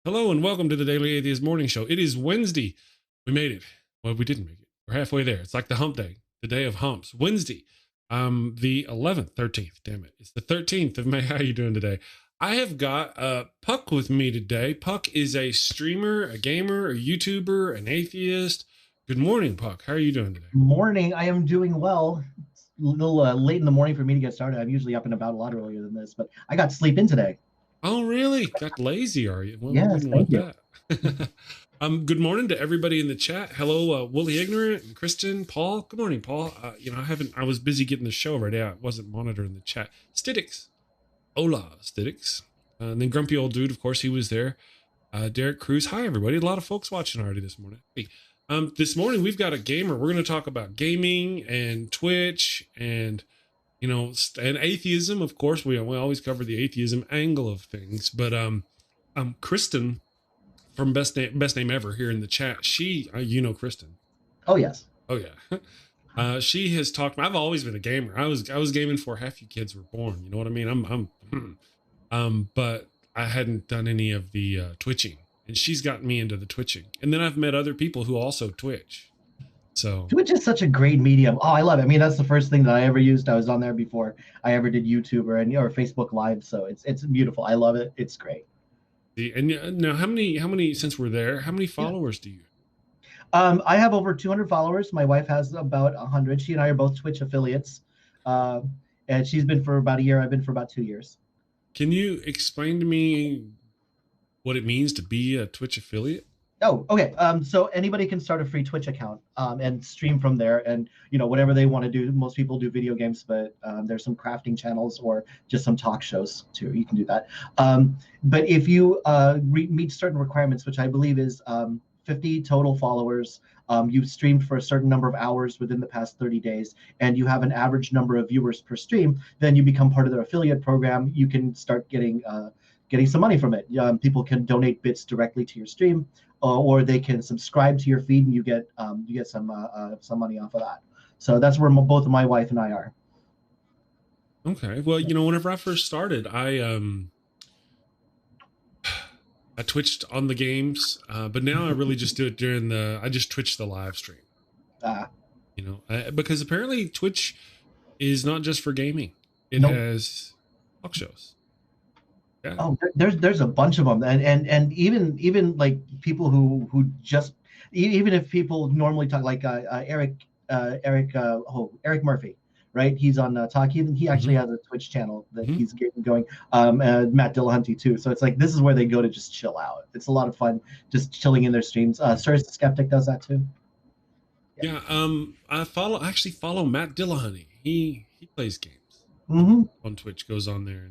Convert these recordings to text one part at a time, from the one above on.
Hello and welcome to the Daily Atheist Morning Show. It is Wednesday. We made it. Well, we didn't make it. We're halfway there. It's like the hump day, the day of humps. Wednesday, the 11th, 13th. Damn it. It's the 13th of May. How are you doing today? I have got Puck with me today. Puck is a streamer, a gamer, a YouTuber, an atheist. Good morning, Puck. How are you doing today? Morning. I am doing well. It's a little late in the morning for me to get started. I'm usually up and about a lot earlier than this, but I got sleep in today. Oh, really? Got lazy, are you? Well, we Yes, wouldn't want thank you. that. Good morning to everybody in the chat. Hello, Wooly Ignorant and Kristin, Paul. Good morning, Paul. I was busy getting the show ready. I wasn't monitoring the chat. Stidix. Hola, Stidix. And then Grumpy Old Dude, of course, he was there. Derek Cruz. Hi, everybody. A lot of folks watching already this morning. Hey, this morning we've got a gamer. We're going to talk about gaming and Twitch and and atheism. Of course, we always cover the atheism angle of things. But Kristin from Best Name Ever here in the chat. She, Kristin. Oh yes. Oh yeah. She has talked. I've always been a gamer. I was gaming before half you kids were born. You know what I mean? But I hadn't done any of the twitching, and she's gotten me into the twitching. And then I've met other people who also twitch. So Twitch is such a great medium. Oh, I love it. I mean, that's the first thing that I ever used. I was on there before I ever did YouTube or Facebook Live. So it's beautiful. I love it. It's great. And now, how many since we're there? How many followers do you? I have over 200 followers. My wife has about 100. She and I are both Twitch affiliates, and she's been for about a year. I've been for about 2 years. Can you explain to me what it means to be a Twitch affiliate? Oh, okay. So anybody can start a free Twitch account and stream from there, and whatever they want to do. Most people do video games, but there's some crafting channels or just some talk shows too. You can do that. But if you meet certain requirements, which I believe is 50 total followers, you've streamed for a certain number of hours within the past 30 days, and you have an average number of viewers per stream, then you become part of their affiliate program. You can start getting some money from it. People can donate bits directly to your stream, or they can subscribe to your feed, and you get some money off of that. So that's where both my wife and I are. Okay. Well, whenever I first started, I twitched on the games, but now I really just do it I just Twitch the live stream. Because apparently Twitch is not just for gaming. It has talk shows. Yeah. Oh, there's a bunch of them, and even like people who just, even if people normally talk like Eric Murphy, right? He's on Talk. He actually has a Twitch channel that he's getting going. Matt Dillahunty too. So it's like this is where they go to just chill out. It's a lot of fun just chilling in their streams. Sirs the Skeptic does that too. Yeah. I actually follow Matt Dillahunty. He plays games on Twitch. Goes on there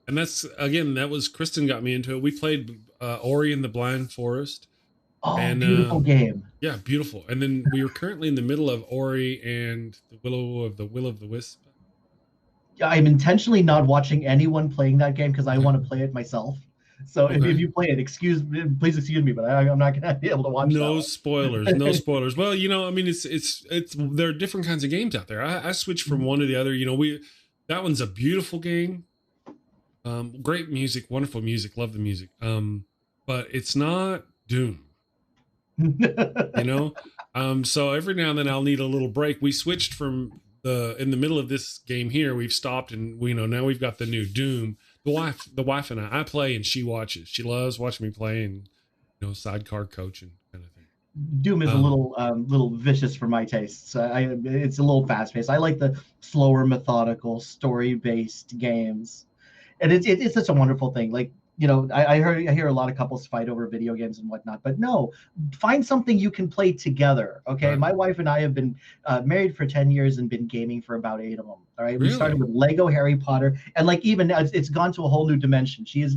and that's that was Kristin got me into it. We played Ori and the Blind Forest. Oh, and, beautiful game. Yeah, beautiful. And then we were currently in the middle of Ori and the Will of the Wisp. I'm intentionally not watching anyone playing that game because I want to play it myself. So if you play it, please excuse me, but I'm not going to be able to watch. No spoilers, no spoilers. Well, I mean, it's there are different kinds of games out there. I switched from one to the other. That one's a beautiful game. Great music, wonderful music, love the music. But it's not Doom. So every now and then I'll need a little break. We switched from in the middle of this game here, we've stopped and now we've got the new Doom. The wife and I play and she watches. She loves watching me play and sidecar coaching kind of thing. Doom is a little vicious for my tastes. It's a little fast paced. I like the slower, methodical, story based games. And it's such a wonderful thing. Like, I hear a lot of couples fight over video games and whatnot, but no, find something you can play together. Okay. Right. My wife and I have been married for 10 years and been gaming for about 8 of them. All right. Really? We started with Lego Harry Potter, and like even now it's gone to a whole new dimension. She has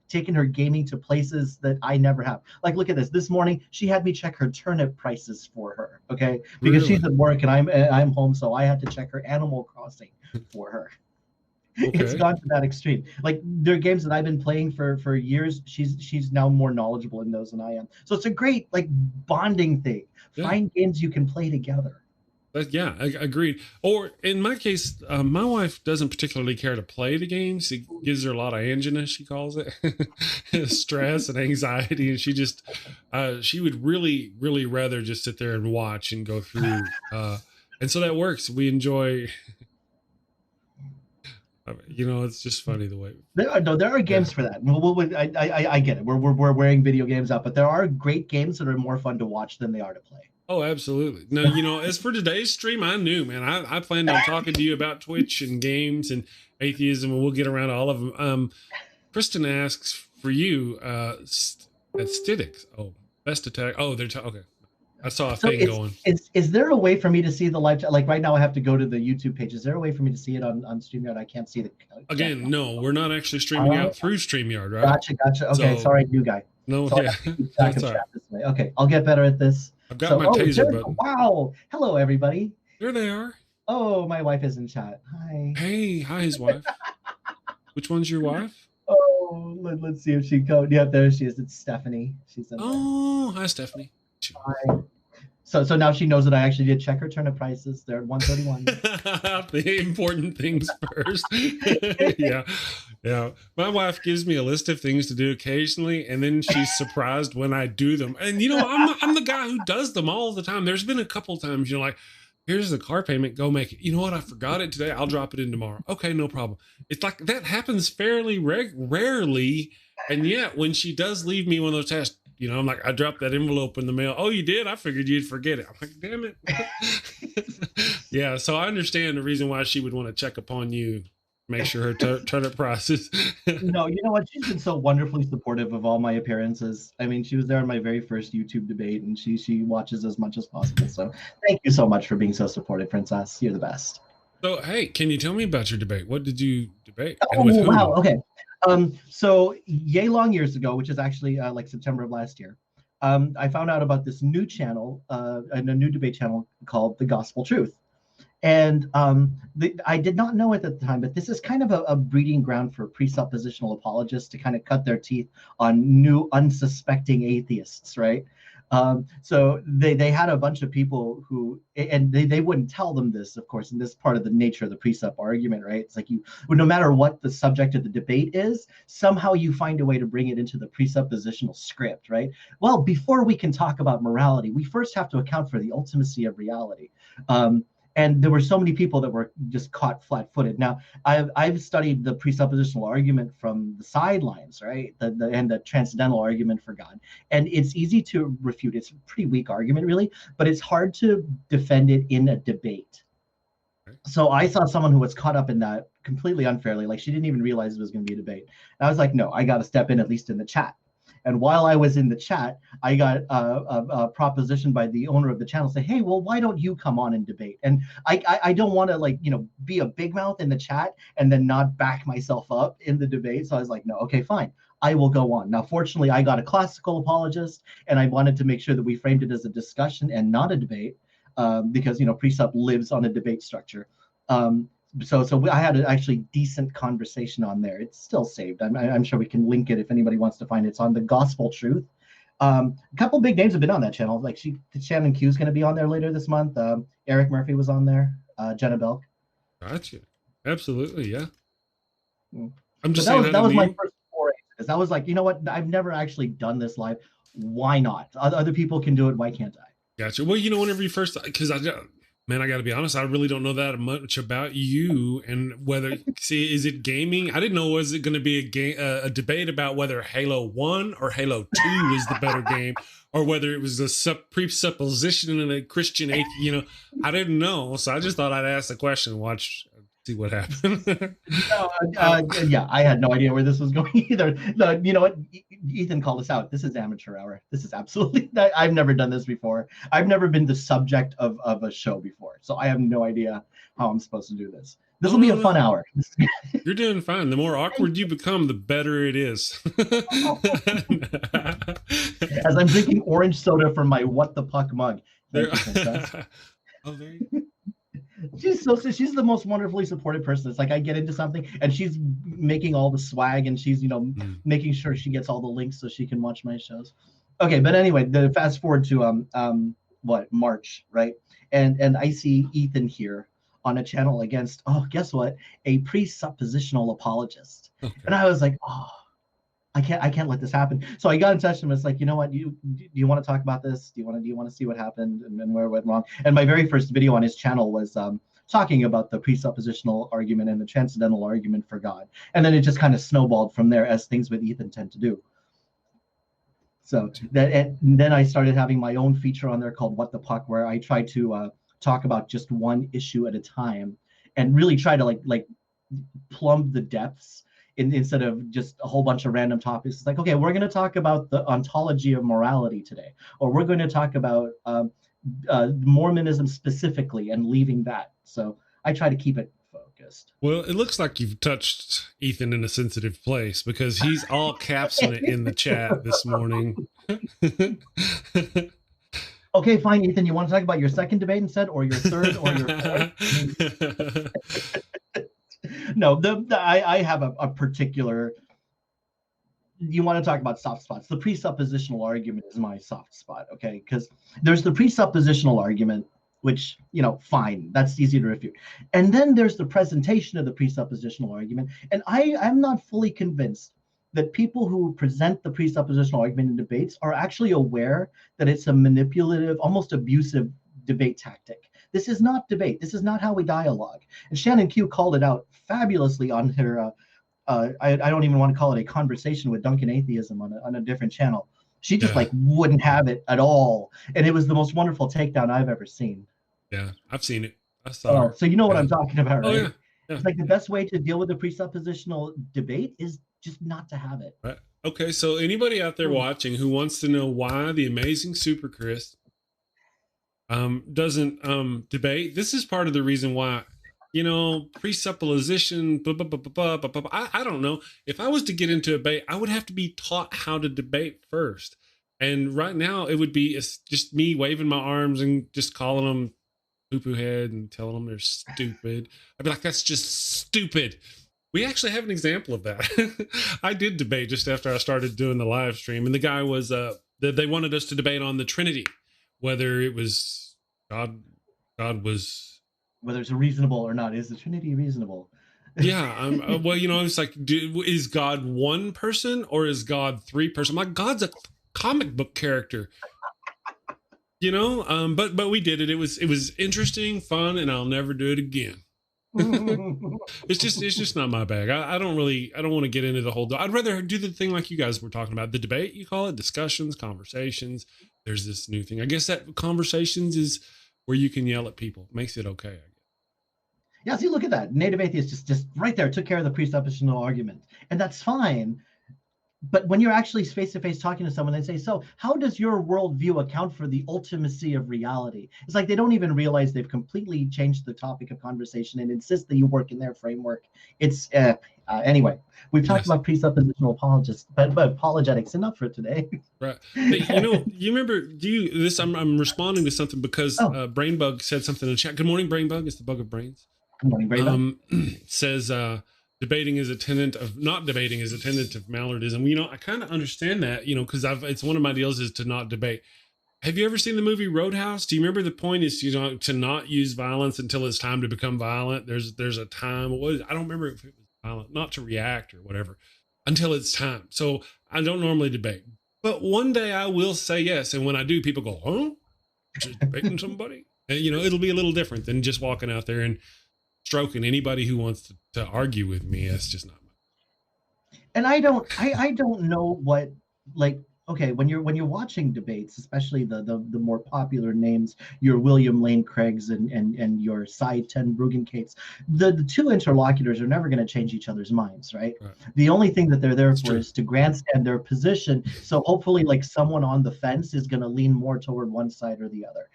taken her gaming to places that I never have. Like, look at this. This morning, she had me check her turnip prices for her. Okay. Because she's at work and I'm home. So I had to check her Animal Crossing for her. Okay. It's gone to that extreme. Like, there are games that I've been playing for years. She's now more knowledgeable in those than I am. So it's a great bonding thing. Yeah. Find games you can play together. Yeah, agreed. Or in my case, my wife doesn't particularly care to play the games. It gives her a lot of angina, she calls it, stress and anxiety, and she would really, really rather just sit there and watch and go through. And so that works. We enjoy. It's just funny the way. There are games for that. I get it. We're wearing video games out, but there are great games that are more fun to watch than they are to play. Oh, absolutely. No, as for today's stream, I knew, man, I planned on talking to you about Twitch and games and atheism, and we'll get around to all of them. Kristin asks for you, aesthetics. Oh, best attack. Oh, okay. I saw a thing going. Is there a way for me to see the live chat? Like right now I have to go to the YouTube page. Is there a way for me to see it on StreamYard? I can't see the Again, no, we're not actually streaming out through StreamYard, right? Gotcha. Okay, sorry, new guy. No, so yeah. That's all right. This way. Okay, I'll get better at this. I've got my taser button. Wow. Hello, everybody. There they are. Oh, my wife is in chat. Hi. Hey, hi, his wife. Which one's your wife? Oh, let's see if she goes. Yeah, there she is. It's Stephanie. She's in there. Hi, Stephanie. Hi. So now she knows that I actually did check her turnip prices. They're at 131. The important things first. Yeah. My wife gives me a list of things to do occasionally, and then she's surprised when I do them. And I'm the guy who does them all the time. There's been a couple times, like, here's the car payment, go make it. You know what? I forgot it today. I'll drop it in tomorrow. Okay, no problem. It's like that happens fairly rarely. And yet when she does leave me one of those tasks, I'm like, I dropped that envelope in the mail. Oh, you did? I figured you'd forget it. I'm like, damn it. Yeah, so I understand the reason why she would want to check upon you, make sure her turnip prices. No, you know what? She's been so wonderfully supportive of all my appearances. I mean, she was there on my very first YouTube debate, and she watches as much as possible. So thank you so much for being so supportive, Princess. You're the best. So, hey, can you tell me about your debate? What did you debate? Oh, wow. Okay. So yay long years ago, which is actually like September of last year, I found out about this new channel, a new debate channel called The Gospel Truth. And I did not know it at the time, but this is kind of a breeding ground for presuppositional apologists to kind of cut their teeth on new unsuspecting atheists, right? So they had a bunch of people who, and they wouldn't tell them this, of course, and this is part of the nature of the presup argument, right? It's like no matter what the subject of the debate is, somehow you find a way to bring it into the presuppositional script, right? Well, before we can talk about morality, we first have to account for the ultimacy of reality. And there were so many people that were just caught flat-footed. Now, I've studied the presuppositional argument from the sidelines, right? And the transcendental argument for God. And it's easy to refute. It's a pretty weak argument, really, but it's hard to defend it in a debate. So I saw someone who was caught up in that completely unfairly. Like, she didn't even realize it was going to be a debate. And I was like, no, I got to step in, at least in the chat. And while I was in the chat, I got a proposition by the owner of the channel say, hey, well, why don't you come on and debate? And I don't want to be a big mouth in the chat and then not back myself up in the debate. So I was like, no, okay, fine. I will go on. Now, fortunately, I got a classical apologist, and I wanted to make sure that we framed it as a discussion and not a debate because, Presup lives on a debate structure. So I had an actually decent conversation on there. It's still saved. I'm sure we can link it if anybody wants to find it. It's on The Gospel Truth. A couple big names have been on that channel. Like Shannon Q is going to be on there later this month. Eric Murphy was on there. Jenna Belk. Gotcha. Absolutely, yeah. I'm just saying that was my first foray. Because I was like, you know what? I've never actually done this live. Why not? Other people can do it. Why can't I? Gotcha. Well, whenever you first, because man, I got to be honest, I really don't know that much about you and whether, is it gaming? I didn't know, was it going to be a debate about whether Halo 1 or Halo 2 is the better game, or whether it was a presupposition in a Christian atheist, I didn't know. So I just thought I'd ask the question, see what happened. Yeah, I had no idea where this was going either. No, you know what? Ethan called us out. This is amateur hour. This is absolutely, I've never done this before. I've never been the subject of a show before. So I have no idea how I'm supposed to do this. This will be a fun hour. You're doing fine. The more awkward you become, the better it is. As I'm drinking orange soda from my What the Puck mug. There you go. She's the most wonderfully supportive person. It's like I get into something and she's making all the swag and she's making sure she gets all the links so she can watch my shows. Okay, but anyway, the fast forward to March, right? And I see Ethan here on a channel against, oh, guess what? A presuppositional apologist. Okay. And I was like, oh, I can't let this happen. So I got in touch with him. It's like, you know what? Do you want to talk about this? Do you want to see what happened and where it went wrong? And my very first video on his channel was talking about the presuppositional argument and the transcendental argument for God. And then it just kind of snowballed from there, as things with Ethan tend to do. So and then I started having my own feature on there called What the Puck, where I try to talk about just one issue at a time and really try to like plumb the depths instead of just a whole bunch of random topics. It's like, okay, we're going to talk about the ontology of morality today, or we're going to talk about Mormonism specifically and leaving that. So I try to keep it focused. Well, it looks like you've touched Ethan in a sensitive place, because he's all capsing it in the chat this morning. Okay, fine, Ethan. You want to talk about your second debate instead, or your third, or your fourth? No, I have a particular. You want to talk about soft spots? The presuppositional argument is my soft spot, okay? Because there's the presuppositional argument, which, fine, that's easy to refute. And then there's the presentation of the presuppositional argument. And I'm not fully convinced that people who present the presuppositional argument in debates are actually aware that it's a manipulative, almost abusive debate tactic. This is not debate. This is not how we dialogue. And Shannon Q called it out fabulously on her, I don't even want to call it a conversation with Duncan Atheism on a different channel. She just wouldn't have it at all. And it was the most wonderful takedown I've ever seen. Yeah, I've seen it. I saw it. So you know what I'm talking about, right? Oh, yeah. It's like the best way to deal with the presuppositional debate is just not to have it. Right. Okay, so anybody out there watching who wants to know why the amazing Super Chris doesn't debate, this is part of the reason why, presupposition, I don't know. If I was to get into a debate, I would have to be taught how to debate first. And right now it would be just me waving my arms and just calling them poo-poo head and telling them they're stupid. I'd be like, that's just stupid. We actually have an example of that. I did debate just after I started doing the live stream, and the guy was, they wanted us to debate on the Trinity, whether it was God was, whether it's reasonable or not. Is the Trinity reasonable? Yeah. Well, it's like, is God one person or is God three person? I'm like, God's a comic book character, but we did it. It was interesting, fun, and I'll never do it again. It's just not my bag. I don't want to get into the whole, I'd rather do the thing like you guys were talking about, the debate, you call it, discussions, conversations. There's this new thing. I guess that conversations is where you can yell at people. Makes it okay, I guess. Yeah, see, look at that. Native atheist just right there took care of the presuppositional argument. And that's fine. But when you're actually face-to-face talking to someone, they say, so how does your worldview account for the ultimacy of reality? It's like they don't even realize they've completely changed the topic of conversation and insist that you work in their framework. It's, anyway, we've talked about presuppositional apologists, but apologetics, enough for today. Right. But, you remember, I'm responding to something because Brainbug said something in the chat. Good morning, Brainbug. It's the bug of brains. Good morning, Brainbug. Says, not debating is a tenet of Mallardism. I kind of understand that, because it's one of my deals is to not debate. Have you ever seen the movie Roadhouse? Do you remember the point is, to not use violence until it's time to become violent? There's a time. I don't remember if it was violent, not to react or whatever, until it's time. So I don't normally debate, but one day I will say yes. And when I do, people go, huh? Just debating somebody? And, it'll be a little different than just walking out there and stroking anybody who wants to argue with me. That's just not my. And I don't know what, like, okay, when you're watching debates, especially the more popular names, your William Lane Craigs and your Cy ten Bruggenkates, the two interlocutors are never going to change each other's minds, right? The only thing that they're there for is to grandstand their position. So hopefully, like, someone on the fence is going to lean more toward one side or the other.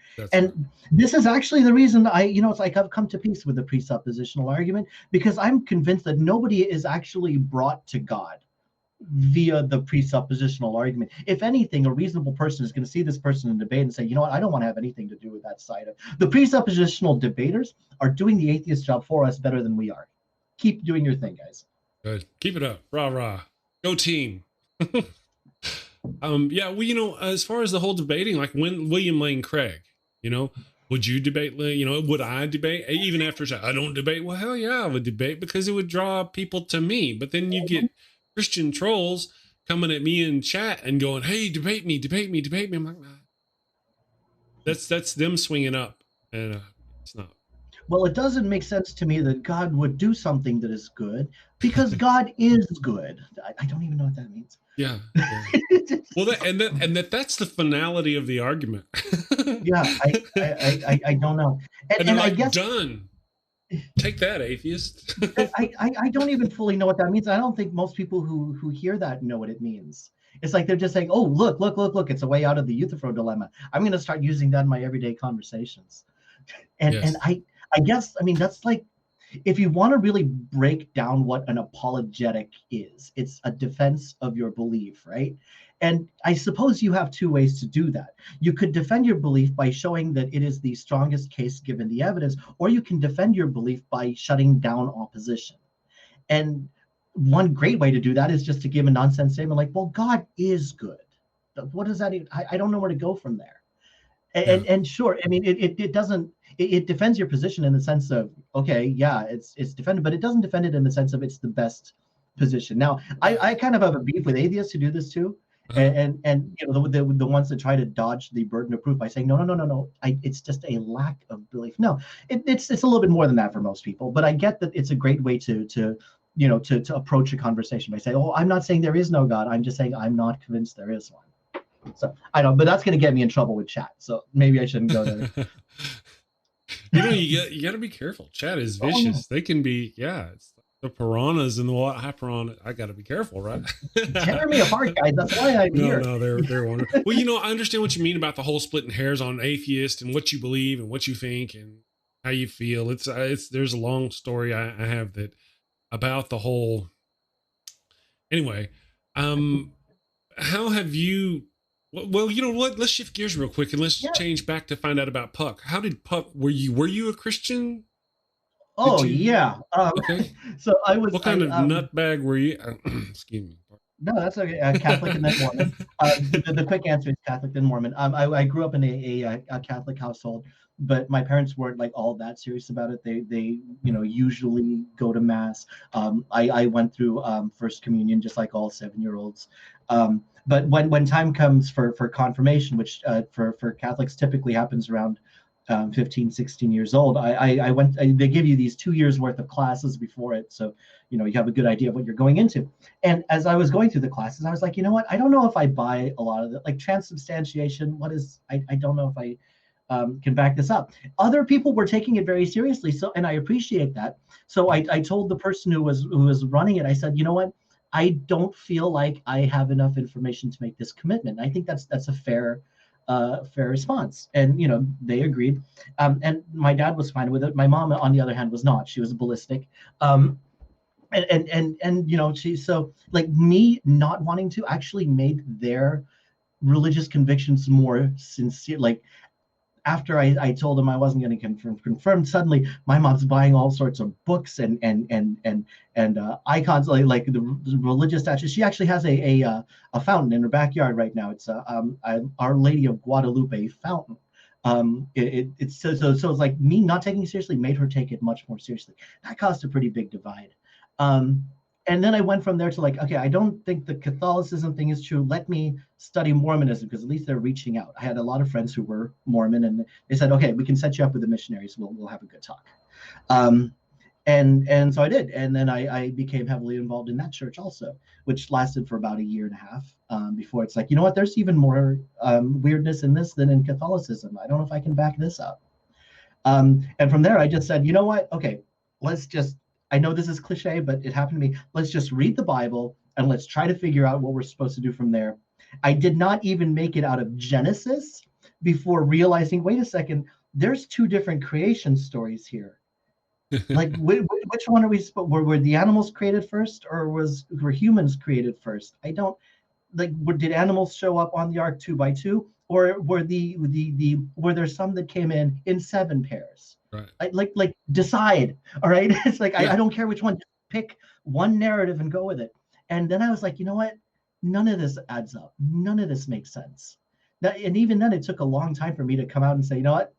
This is actually the reason it's like I've come to peace with the presuppositional argument, because I'm convinced that nobody is actually brought to God via the presuppositional argument. If anything, a reasonable person is going to see this person in debate and say, you know what, I don't want to have anything to do with that side of the presuppositional debaters are doing the atheist job for us better than we are. Keep doing your thing, guys. Good. Keep it up. Rah, rah. Go team. As far as the whole debating, like when William Lane Craig, You know, would you debate? You know, would I debate? Even after I don't debate. Well, hell yeah, I would debate because it would draw people to me. But then you get Christian trolls coming at me in chat and going, "Hey, debate me, debate me, debate me." I'm like, nah. That's them swinging up, and it's not. Well, it doesn't make sense to me that God would do something that is good because God is good. I don't even know what that means. Yeah. Well, that's the finality of the argument. Yeah, I don't know. And I guess done. Take that, atheist. I don't even fully know what that means. I don't think most people who hear that know what it means. It's like they're just saying, "Oh, look! It's a way out of the Euthyphro dilemma. I'm going to start using that in my everyday conversations." And Yes. and I guess, I mean, that's like, if you want to really break down what an apologetic is, it's a defense of your belief, right? And I suppose you have two ways to do that. You could defend your belief by showing that it is the strongest case given the evidence, or you can defend your belief by shutting down opposition. And one great way to do that is just to give a nonsense statement like, well, God is good. What does that even, I don't know where to go from there. And sure, I mean, it doesn't, it defends your position in the sense of, okay, yeah, it's defended, but it doesn't defend it in the sense of it's the best position. Now, I kind of have a beef with atheists who do this too. And you know, the ones that try to dodge the burden of proof by saying, no, it's just a lack of belief. No, it's a little bit more than that for most people, but I get that it's a great way to approach a conversation by saying, oh, I'm not saying there is no God. I'm just saying I'm not convinced there is one. So I don't, but that's going to get me in trouble with chat. So maybe I shouldn't go there. You got to be careful. Chat is vicious. Oh, no. They can be, it's the piranhas and the what? High piranha. I got to be careful, right? Tear me apart, guys. That's why I'm here. No, they're wonderful. Well, I understand what you mean about the whole splitting hairs on atheist and what you believe and what you think and how you feel. It's there's a long story I have that about the whole. Anyway, how have you? Well, you know what? Let's shift gears real quick and let's change back to find out about Puck. How did Puck? Were you a Christian? Oh yeah. Okay. So I was. What kind of nutbag were you? Excuse me. No, that's okay. Catholic and then Mormon. The quick answer is Catholic and Mormon. I grew up in a Catholic household, but my parents weren't like all that serious about it. They usually go to mass. I went through First Communion just like all 7-year-olds. But when time comes for confirmation, which for Catholics typically happens around 15, 16 years old, I went. They give you these 2 years worth of classes before it, so you have a good idea of what you're going into. And as I was going through the classes, I was like, you know what? I don't know if I buy a lot of it, like transubstantiation. What is? I don't know if I can back this up. Other people were taking it very seriously, so, and I appreciate that. So I told the person who was running it, I said, you know what? I don't feel like I have enough information to make this commitment. I think that's a fair response. And they agreed. And my dad was fine with it. My mom, on the other hand, was not. She was ballistic. And she, so like, me not wanting to actually made their religious convictions more sincere. Like, after I told them I wasn't going to confirm, suddenly my mom's buying all sorts of books and icons, like the religious statues. She actually has a fountain in her backyard right now. It's Our Lady of Guadalupe fountain. It's so it's like me not taking it seriously made her take it much more seriously. That caused a pretty big divide. And then I went from there to like, okay, I don't think the Catholicism thing is true. Let me study Mormonism, because at least they're reaching out. I had a lot of friends who were Mormon, and they said, okay, we can set you up with the missionaries. We'll have a good talk. And so I did. And then I became heavily involved in that church also, which lasted for about 1.5 years before it's like, you know what, there's even more weirdness in this than in Catholicism. I don't know if I can back this up. And from there, I just said, you know what, okay, I know this is cliche, but it happened to me. Let's just read the Bible and let's try to figure out what we're supposed to do from there. I did not even make it out of Genesis before realizing, wait a second, there's 2 different creation stories here. Like, which one are we supposed? Were the animals created first, or were humans created first? I don't like. Did animals show up on the ark 2 by 2, or were were there some that came in 7 pairs? Right. Like decide. All right. It's like, I don't care which one. Just pick one narrative and go with it. And then I was like, you know what? None of this adds up. None of this makes sense. and even then, it took a long time for me to come out and say, you know what,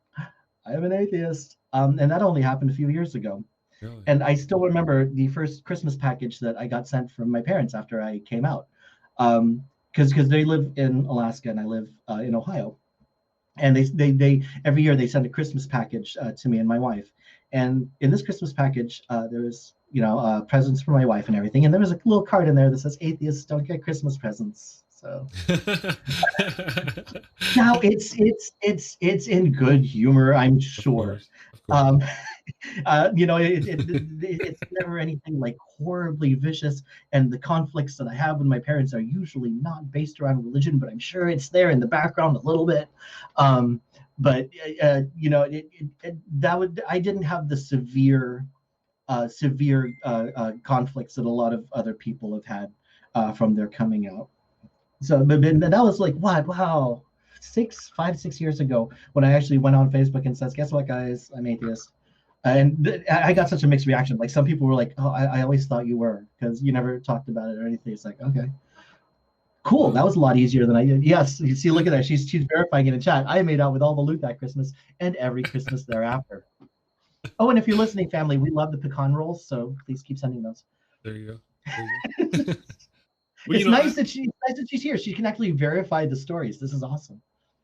I'm an atheist. And that only happened a few years ago. Really? And I still remember the first Christmas package that I got sent from my parents after I came out, because they live in Alaska and I live in Ohio, and they every year they send a Christmas package to me and my wife. And in this Christmas package, there was presents for my wife and everything, and there was a little card in there that says "Atheists don't get Christmas presents." So now it's in good humor, I'm sure. Of course. Um, it's never anything like horribly vicious, and the conflicts that I have with my parents are usually not based around religion, but I'm sure it's there in the background a little bit. But I didn't have the severe conflicts that a lot of other people have had from their coming out. So, but that was like what? Wow, 6 years ago when I actually went on Facebook and says, "Guess what, guys? I'm atheist." And I got such a mixed reaction. Like some people were like, "Oh, I always thought you were because you never talked about it or anything." It's like, okay, cool. That was a lot easier than I did. Yes, you see, look at that. She's verifying it in chat. I made out with all the loot that Christmas and every Christmas thereafter. Oh, and if you're listening, family, we love the pecan rolls, so please keep sending those. There you go. Well, it's nice that she's here. She can actually verify the stories. This is awesome.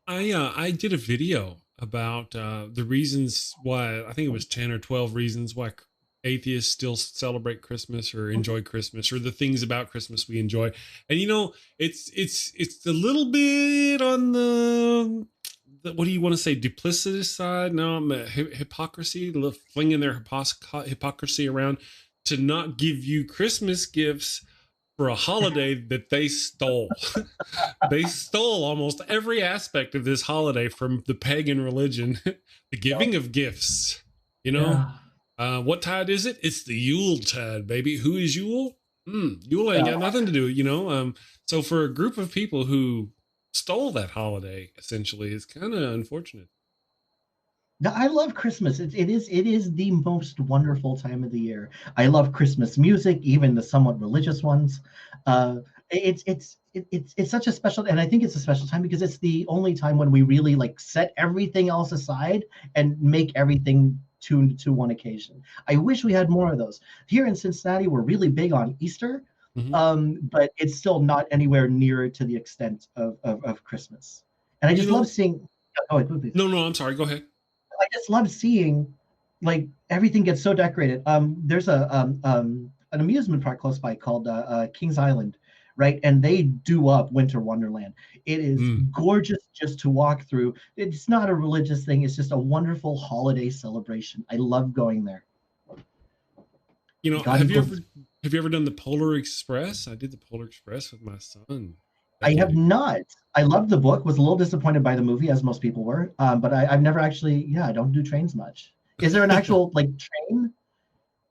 I did a video about the reasons why, I think it was 10 or 12 reasons why atheists still celebrate Christmas or enjoy Christmas, or the things about Christmas we enjoy. And it's a little bit on the what do you want to say, duplicitous side? No, hypocrisy, flinging their hypocrisy around to not give you Christmas gifts for a holiday that they stole. They stole almost every aspect of this holiday from the pagan religion, the giving of gifts. What tide is it? It's the Yule tide, baby. Who is Yule? Yule ain't got nothing to do with it, So for a group of people who stole that holiday, essentially, it's kind of unfortunate. No, I love Christmas. It is the most wonderful time of the year. I love Christmas music, even the somewhat religious ones. It's such a special, and I think it's a special time because it's the only time when we really like set everything else aside and make everything tuned to one occasion. I wish we had more of those. Here in Cincinnati, we're really big on Easter, but it's still not anywhere near to the extent of Christmas. And I just love seeing. Oh, please. No, I'm sorry. Go ahead. I just love seeing like everything gets so decorated. There's an amusement park close by called Kings Island, right? And they do up Winter Wonderland. It is gorgeous just to walk through. It's not a religious thing. It's just a wonderful holiday celebration. I love going there. Have you ever done the Polar Express? I did the Polar Express with my son. I have not. I loved the book. Was a little disappointed by the movie, as most people were. But I've never actually. Yeah, I don't do trains much. Is there an actual train?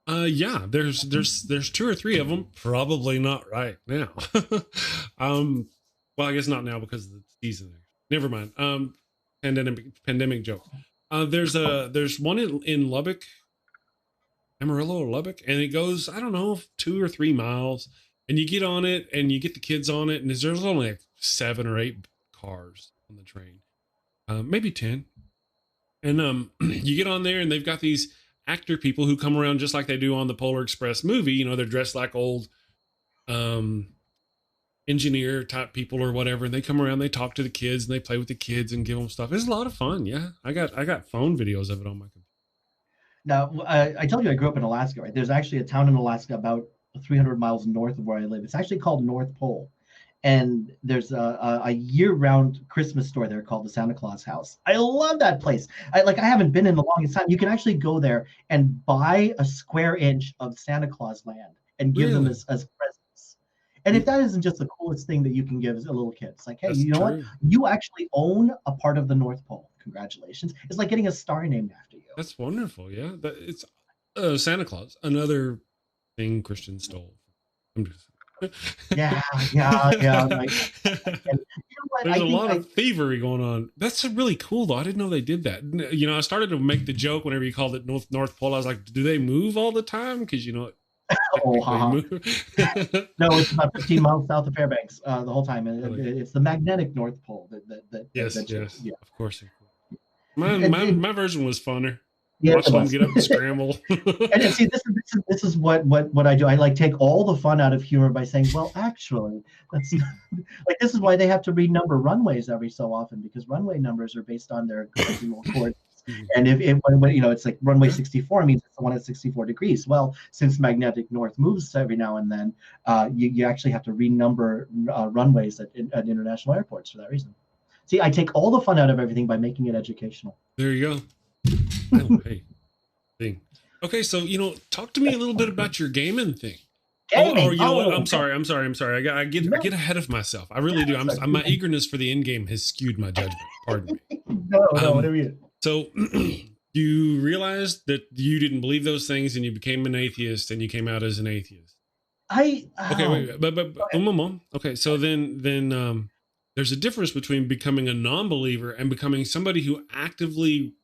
Yeah. There's 2 or 3 of them. Probably not right now. Well, I guess not now because of the season. Never mind. Pandemic joke. There's one in Lubbock, Amarillo or Lubbock, and it goes, I don't know, 2 or 3 miles. And you get on it and you get the kids on it, and there's only like 7 or 8 cars on the train, maybe 10. And you get on there and they've got these actor people who come around just like they do on the Polar Express movie. They're dressed like old engineer type people or whatever. And they come around, they talk to the kids and they play with the kids and give them stuff. It's a lot of fun. Yeah. I got phone videos of it on my computer. Now, I told you I grew up in Alaska, right? There's actually a town in Alaska about 300 miles north of where I live. It's actually called North Pole, and there's a year-round Christmas store there called the Santa Claus House. I love that place. I haven't been in the longest time. You can actually go there and buy a square inch of Santa Claus land and give them as presents. And if that isn't just the coolest thing that you can give as a little kid, it's like, hey, you know what? You actually own a part of the North Pole. Congratulations. It's like getting a star named after you. That's wonderful. Yeah, it's Santa Claus, another thing Christian stole. Yeah. Like, there's a lot of thievery going on. That's really cool, though. I didn't know they did that. I started to make the joke whenever you called it North Pole. I was like, do they move all the time? Because no, it's about 15 miles south of Fairbanks the whole time. And it's the magnetic North Pole that Yes, you, yes, yeah. of course. My And, my version was funner. yeah, it Watching them was. get up and scramble. And see, this is what I do. I like take all the fun out of humor by saying, well, actually, that's not, like this is why they have to renumber runways every so often, because runway numbers are based on their gradual coordinates. Excuse me. And if it's like runway Yeah. 64 means it's the one at 64 degrees. Well, since magnetic north moves every now and then, you actually have to renumber runways at international airports for that reason. See, I take all the fun out of everything by making it educational. There you go. Oh, hey, thing. Okay, so talk to me a little bit about your gaming thing. Gaming. Or you know what? I'm okay. sorry. I get ahead of myself. I really do. My eagerness for the end game has skewed my judgment. Pardon me. No, whatever you. So you realized that you didn't believe those things, and you became an atheist, and you came out as an atheist. Okay, wait, but okay. So then there's a difference between becoming a non-believer and becoming somebody who actively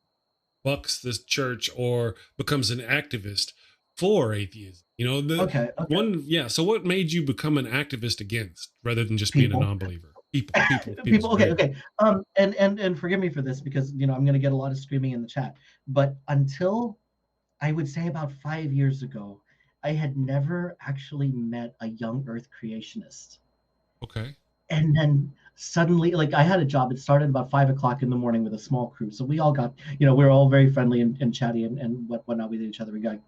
bucks this church or becomes an activist for atheism. Okay. One, yeah. So what made you become an activist against rather than just being a People. non-believer? People. Okay. And forgive me for this because I'm going to get a lot of screaming in the chat. But until I would say about 5 years ago, I had never actually met a young Earth creationist. Okay. And then suddenly, like I had a job. It started about 5 o'clock in the morning with a small crew. So we all got, we were all very friendly and chatty and whatnot with each other. We got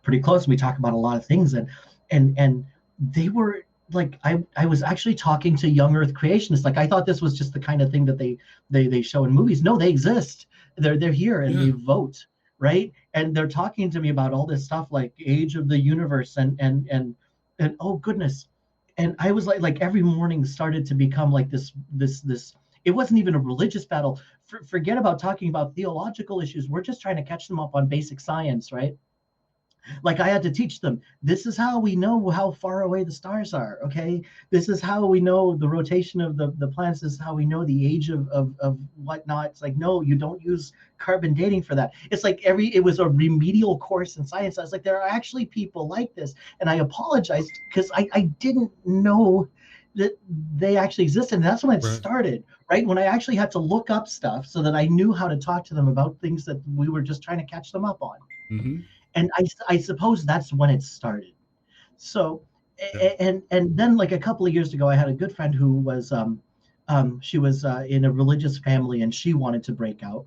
pretty close. And we talked about a lot of things. And they were like, I was actually talking to young Earth creationists. Like I thought this was just the kind of thing that they show in movies. No, they exist. They're here and they vote, right? And they're talking to me about all this stuff like age of the universe and oh goodness. And I was like every morning started to become like this. It wasn't even a religious battle. Forget about talking about theological issues. We're just trying to catch them up on basic science, right? Like I had to teach them, this is how we know how far away the stars are. Okay, this is how we know the rotation of the planets. This is how we know the age of whatnot. It's like, no, you don't use carbon dating for that. It's like it was a remedial course in science. I was like, there are actually people like this, and I apologized because I didn't know that they actually existed. And that's when it started, right? When I actually had to look up stuff so that I knew how to talk to them about things that we were just trying to catch them up on. Mm-hmm. And I suppose that's when it started. So, and then like a couple of years ago, I had a good friend who was, she was in a religious family and she wanted to break out.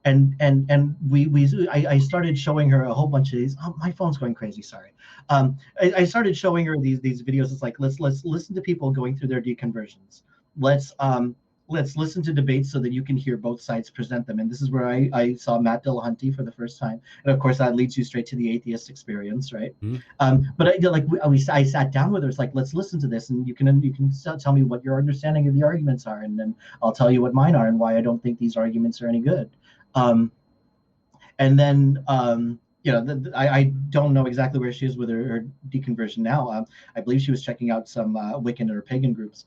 And I started showing her a whole bunch of these. Oh, my phone's going crazy. Sorry. I started showing her these videos. It's like, let's listen to people going through their deconversions. Let's listen to debates so that you can hear both sides present them. And this is where I saw Matt Dillahunty for the first time. And of course, that leads you straight to the atheist experience, right? Mm-hmm. But I sat down with her. It's like, let's listen to this, and you can tell me what your understanding of the arguments are, and then I'll tell you what mine are and why I don't think these arguments are any good. And then I don't know exactly where she is with her deconversion now. I believe she was checking out some Wiccan or pagan groups.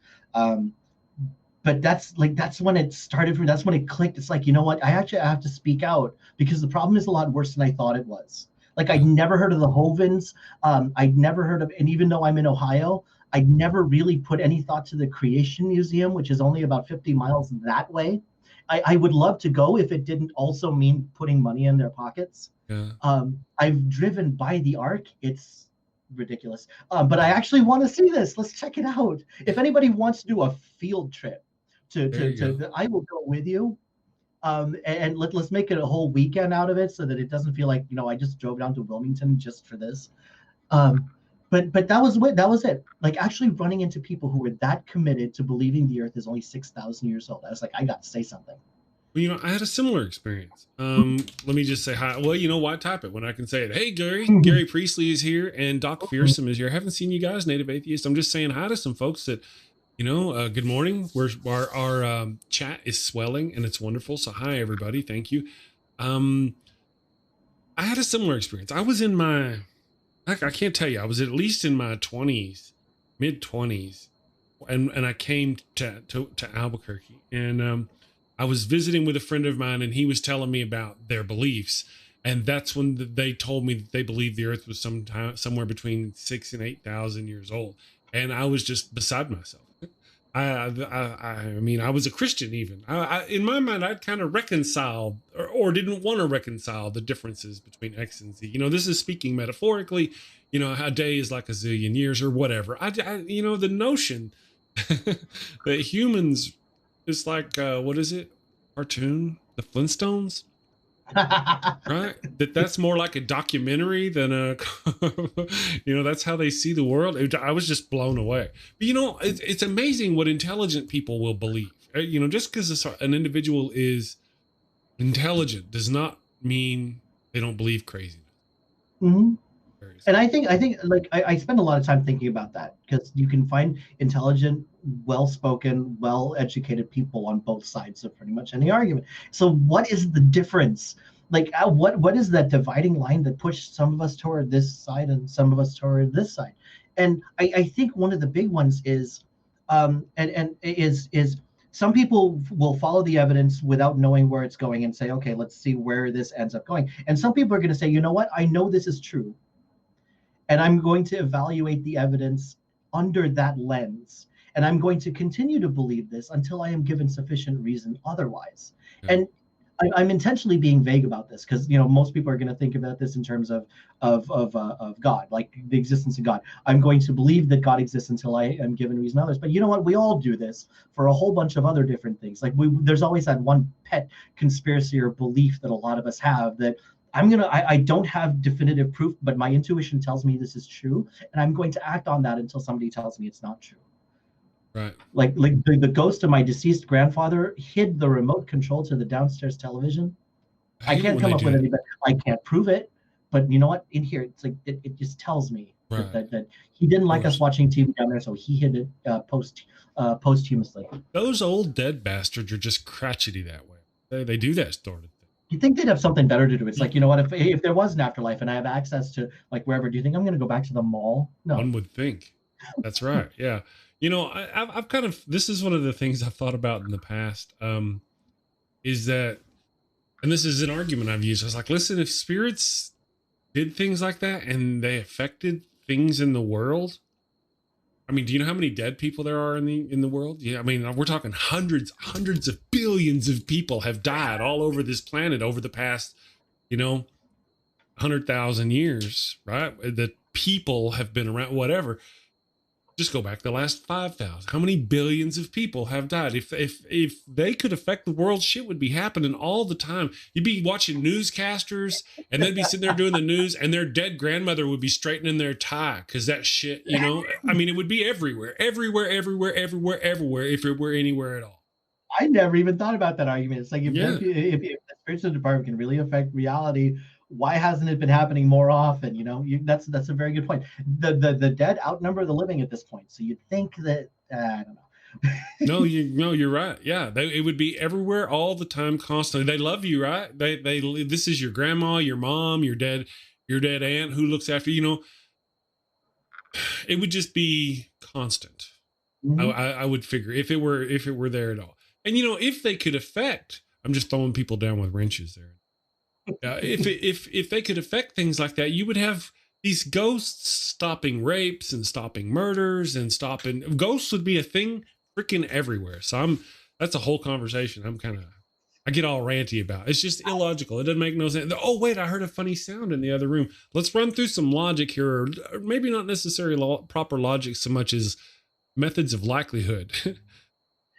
But that's when it started for me. That's when it clicked. It's like, you know what? I actually have to speak out because the problem is a lot worse than I thought it was. Like I'd never heard of the Hovens. I'd never heard of, and even though I'm in Ohio, I'd never really put any thought to the Creation Museum, which is only about 50 miles that way. I would love to go if it didn't also mean putting money in their pockets. Yeah. I've driven by the Ark. It's ridiculous. But I actually want to see this. Let's check it out. If anybody wants to do a field trip, I will go with you. And let's make it a whole weekend out of it so that it doesn't feel like, I just drove down to Wilmington just for this. But that was it. Like actually running into people who were that committed to believing the earth is only 6,000 years old. I was like, I got to say something. Well, I had a similar experience. Let me just say hi. Well, why type it when I can say it? Hey, Gary. Gary Priestley is here and Doc Fearsome is here. I haven't seen you guys, Native Atheist. I'm just saying hi to some folks that, good morning. Our chat is swelling and it's wonderful. So hi, everybody. Thank you. I had a similar experience. I was in I can't tell you, I was at least in my 20s, mid 20s. And I came to Albuquerque and, I was visiting with a friend of mine and he was telling me about their beliefs. And that's when they told me that they believed the earth was somewhere between 6,000 and 8,000 years old. And I was just beside myself. I mean, I was a Christian even. In my mind, I'd kind of reconciled or didn't want to reconcile the differences between X and Z. This is speaking metaphorically. A day is like a zillion years or whatever. The notion that humans is like, what is it? Cartoon? The Flintstones? Right, that's more like a documentary than a that's how they see the world. I was just blown away. But it's amazing what intelligent people will believe. Just because an individual is intelligent does not mean they don't believe craziness. Mm-hmm. And I think like I spend a lot of time thinking about that, because you can find intelligent, well-spoken, well-educated people on both sides of pretty much any argument. So what is the difference? Like what is that dividing line that pushed some of us toward this side and some of us toward this side? And I think one of the big ones is is some people will follow the evidence without knowing where it's going and say, okay, let's see where this ends up going. And some people are going to say, you know what, I know this is true, and I'm going to evaluate the evidence under that lens. And I'm going to continue to believe this until I am given sufficient reason otherwise. Yeah. And I'm intentionally being vague about this, because most people are going to think about this in terms of God, like the existence of God. I'm going to believe that God exists until I am given reason others. But you know what? We all do this for a whole bunch of other different things. Like there's always that one pet conspiracy or belief that a lot of us have, that I don't have definitive proof, but my intuition tells me this is true, and I'm going to act on that until somebody tells me it's not true. Right. Like the ghost of my deceased grandfather hid the remote control to the downstairs television. I can't come up with anything. I can't prove it, but you know what? In here, it's like it just tells me that he didn't like us watching TV down there, so he hid it posthumously. Those old dead bastards are just crotchety that way. They do that sort of thing. You think they'd have something better to do? It's like, you know what? If there was an afterlife and I have access to like wherever, do you think I'm going to go back to the mall? No. One would think. That's right. Yeah. I've kind of, this is one of the things I've thought about in the past, is that, and this is an argument I've used. I was like, listen, if spirits did things like that and they affected things in the world, I mean, do you know how many dead people there are in the world? Yeah, I mean, we're talking hundreds of billions of people have died all over this planet over the past, 100,000 years, right? That people have been around, whatever. Just go back the last 5,000. How many billions of people have died? If they could affect the world, shit would be happening all the time. You'd be watching newscasters, and they'd be sitting there doing the news, and their dead grandmother would be straightening their tie, because that shit, I mean, it would be everywhere, if it were anywhere at all. I never even thought about that argument. It's like if the spiritual department can really affect reality, why hasn't it been happening more often? That's a very good point. The dead outnumber the living at this point. So you'd think that I don't know. No, you're right. Yeah, it would be everywhere all the time, constantly. They love you, right? They this is your grandma, your mom, your dead aunt who looks after you. It would just be constant. Mm-hmm. I would figure if it were there at all. And if they could affect, I'm just throwing people down with wrenches there. If they could affect things like that, you would have these ghosts stopping rapes and stopping murders and ghosts would be a thing freaking everywhere. So that's a whole conversation. I get all ranty about. It's just illogical. It doesn't make no sense. Oh wait, I heard a funny sound in the other room. Let's run through some logic here, or maybe not necessarily proper logic so much as methods of likelihood.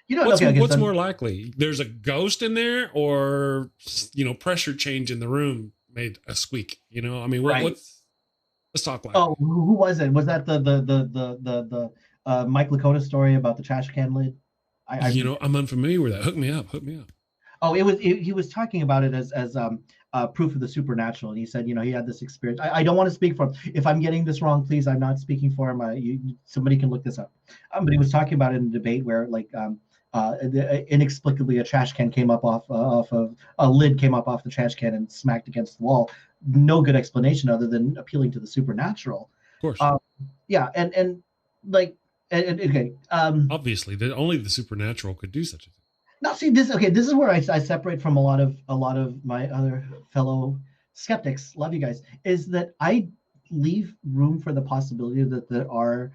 What's more likely? There's a ghost in there, or pressure change in the room made a squeak. I mean, let's talk like. Oh, who was it? Was that the Mike Lakota story about the trash can lid? I'm unfamiliar with that. Hook me up. Oh, he was talking about it as proof of the supernatural, and he said, he had this experience. I don't want to speak for him. If I'm getting this wrong, please, I'm not speaking for him. Somebody can look this up. But he was talking about it in a debate where inexplicably a trash can came up off of a lid came up off the trash can and smacked against the wall. No good explanation other than appealing to the supernatural. Of course. Okay. Obviously, only the supernatural could do such a thing. Now, see this. Okay, this is where I separate from a lot of my other fellow skeptics. Love you guys. Is that I leave room for the possibility that there are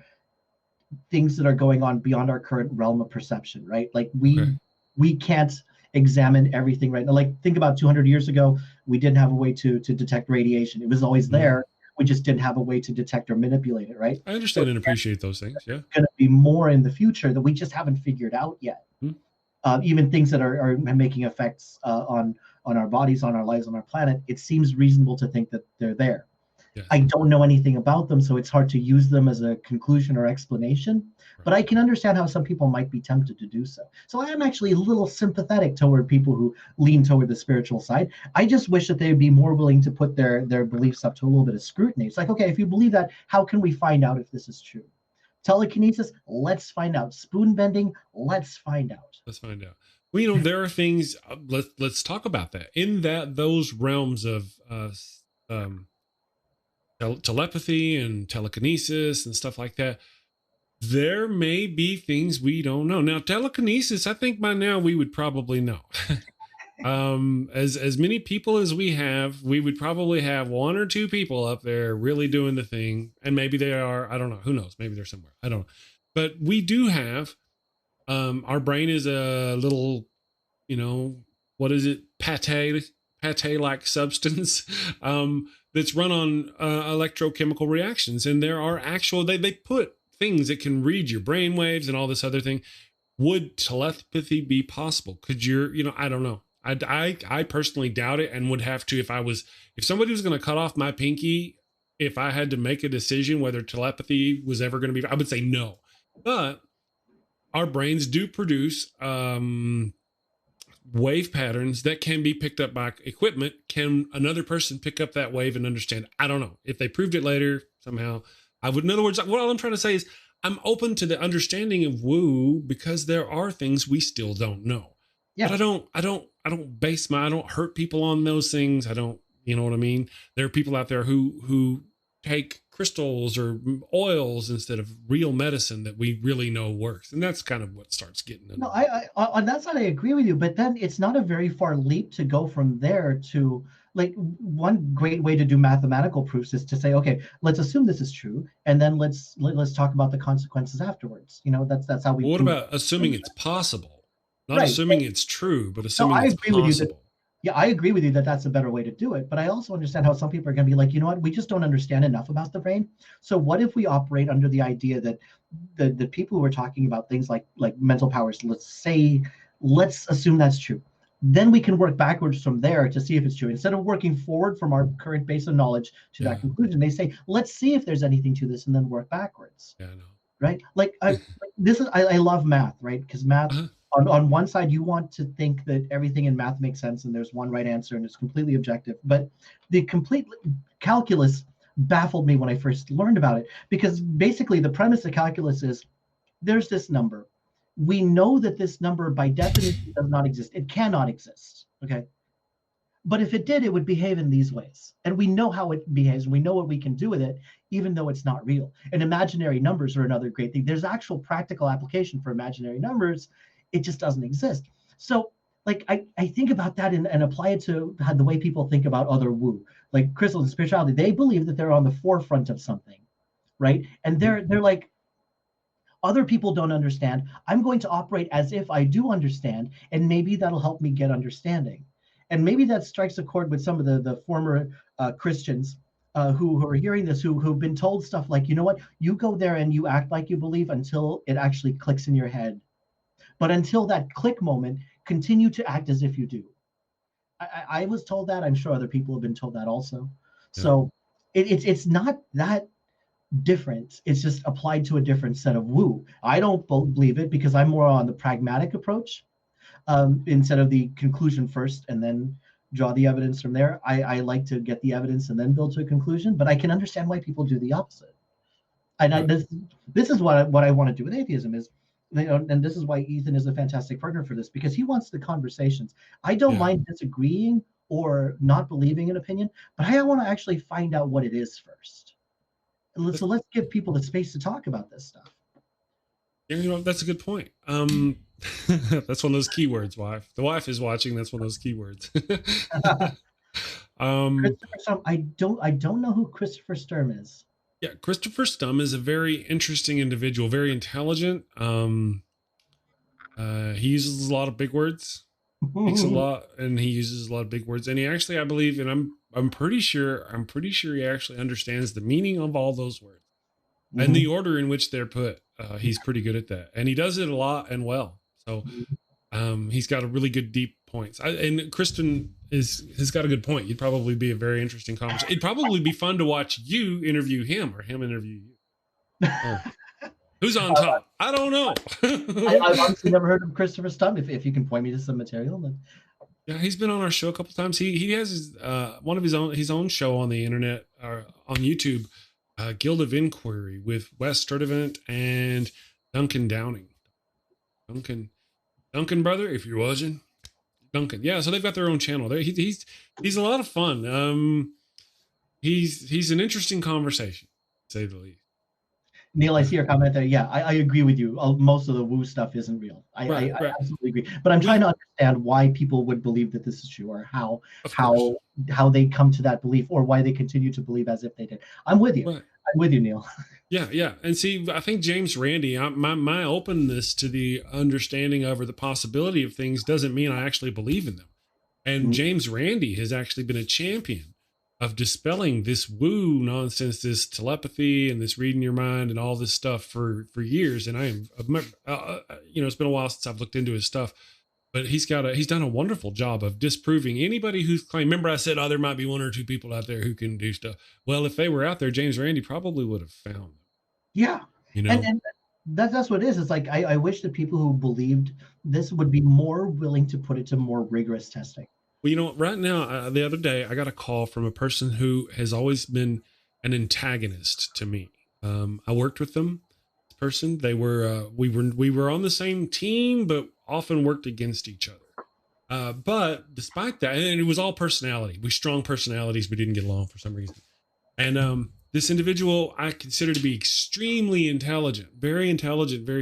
things that are going on beyond our current realm of perception, right? Like Okay. we can't examine everything right now. Like think about 200 years ago, we didn't have a way to detect radiation. It was always Mhm. there. We just didn't have a way to detect or manipulate it, right? I So understand and appreciate those things. Yeah. going to be more in the future that we just haven't figured out yet. Mhm. Even things that are making effects on our bodies, on our lives, on our planet. It seems reasonable to think that they're there. Yes. I don't know anything about them, so it's hard to use them as a conclusion or explanation. Right. But I can understand how some people might be tempted to do so. So I am actually a little sympathetic toward people who lean toward the spiritual side. I just wish that they'd be more willing to put their beliefs up to a little bit of scrutiny. It's like, okay, if you believe that, how can we find out if this is true? Telekinesis, let's find out. Spoon bending, let's find out. Let's find out. Well, there are things. Let's talk about that. In those realms of um, telepathy and telekinesis and stuff like that, there may be things we don't know. Now, telekinesis, I think by now we would probably know. As many people as we have, we would probably have one or two people up there really doing the thing, and maybe they are. I don't know. Who knows? Maybe they're somewhere. I don't know. But we do have. Our brain is a little, what is it? Pate like substance. That's run on electrochemical reactions, and there are actual. They put things that can read your brain waves and all this other thing. Would telepathy be possible? Could I don't know. I personally doubt it, and would have to if somebody was going to cut off my pinky, if I had to make a decision whether telepathy was ever going to be, I would say no. But our brains do produce wave patterns that can be picked up by equipment. Can another person pick up that wave and understand? I don't know. If they proved it later somehow, I would. In other words, what all I'm trying to say is I'm open to the understanding of woo because there are things we still don't know. But Yeah. I don't hurt people on those things. I don't, you know what I mean? There are people out there who take crystals or oils instead of real medicine that we really know works. And that's kind of what starts getting into No, I on that side I agree with you, but then it's not a very far leap to go from there to like one great way to do mathematical proofs is to say, okay, let's assume this is true, and then let's talk about the consequences afterwards. That's how we Well, what prove. about assuming it's possible? Not Right. assuming it's true, but No, assuming I it's agree with you that possible. yeah, I agree with you that that's a better way to do it. But I also understand how some people are going to be like, you know what, we just don't understand enough about the brain. So what if we operate under the idea that the people who are talking about things like mental powers, let's assume that's true. Then we can work backwards from there to see if it's true. Instead of working forward from our current base of knowledge to Yeah. that conclusion, they say, let's see if there's anything to this and then work backwards. Yeah, I know. Right? I love math, right? Because math Uh-huh. on one side you want to think that everything in math makes sense and there's one right answer and it's completely objective, but the complete calculus baffled me when I first learned about it, because basically the premise of calculus is there's this number, we know that this number by definition does not exist, it cannot exist, okay, but if it did, it would behave in these ways. And we know how it behaves, and we know what we can do with it, even though it's not real. And imaginary numbers are another great thing. There's actual practical application for imaginary numbers. It just doesn't exist. So, like, I think about that and apply it to the way people think about other woo, like crystals and spirituality. They believe that they're on the forefront of something, right? And they're like, other people don't understand. I'm going to operate as if I do understand, and maybe that'll help me get understanding. And maybe that strikes a chord with some of the former Christians who are hearing this, who've been told stuff like, you know what, you go there and you act like you believe until it actually clicks in your head. But until that click moment, continue to act as if you do. I was told that. I'm sure other people have been told that also. Yeah. So it's not that different. It's just applied to a different set of woo. I don't believe it because I'm more on the pragmatic approach instead of the conclusion first and then draw the evidence from there. I like to get the evidence and then build to a conclusion, but I can understand why people do the opposite. And Right. this is what I want to do with atheism is, and this is why Ethan is a fantastic partner for this, because he wants the conversations. I don't Yeah. mind disagreeing or not believing an opinion, but I want to actually find out what it is first. So let's give people the space to talk about this stuff. Yeah, that's a good point. That's one of those keywords, wife. The wife is watching. That's one of those keywords. Christopher Sturm, I don't know who Christopher Sturm is. Yeah, Christopher Stum is a very interesting individual, very intelligent. He uses a lot of big words, speaks a lot, and he uses a lot of big words. And he actually, I believe, and I'm pretty sure he actually understands the meaning of all those words and the order in which they're put. He's pretty good at that, and he does it a lot and well. So he's got a really good deep points. And Kristen has got a good point. You'd probably be a very interesting conversation. It'd probably be fun to watch you interview him or him interview you. Oh. Who's on top? I don't know. I've honestly never heard of Christopher Stum. If you can point me to some material, then. Yeah, he's been on our show a couple times. He has his own show on the internet or on YouTube, Guild of Inquiry with Wes Sturdivant and Duncan Downing. Duncan brother, if you're watching, Duncan. Yeah, so they've got their own channel. He's a lot of fun. He's an interesting conversation, to say the least. Neil, I see your comment there. Yeah, I agree with you. Most of the woo stuff isn't real. I absolutely agree. But I'm trying to understand why people would believe that this is true, or how they come to that belief, or why they continue to believe as if they did. I'm with you. Right. I'm with you, Neil. Yeah. And see, I think James Randi, my openness to the understanding of or the possibility of things doesn't mean I actually believe in them. And James Randi has actually been a champion of dispelling this woo nonsense, this telepathy and this reading your mind and all this stuff for years. And I am, it's been a while since I've looked into his stuff, but he's done a wonderful job of disproving anybody who's claimed. Remember I said, there might be one or two people out there who can do stuff. Well, if they were out there, James Randi probably would have found them. Yeah. And that's what it is. It's like, I wish the people who believed this would be more willing to put it to more rigorous testing. Well, right now, the other day, I got a call from a person who has always been an antagonist to me. I worked with them. This person, we were on the same team, but often worked against each other. But despite that, and it was all personality. We strong personalities, we didn't get along for some reason. And this individual I consider to be extremely intelligent, very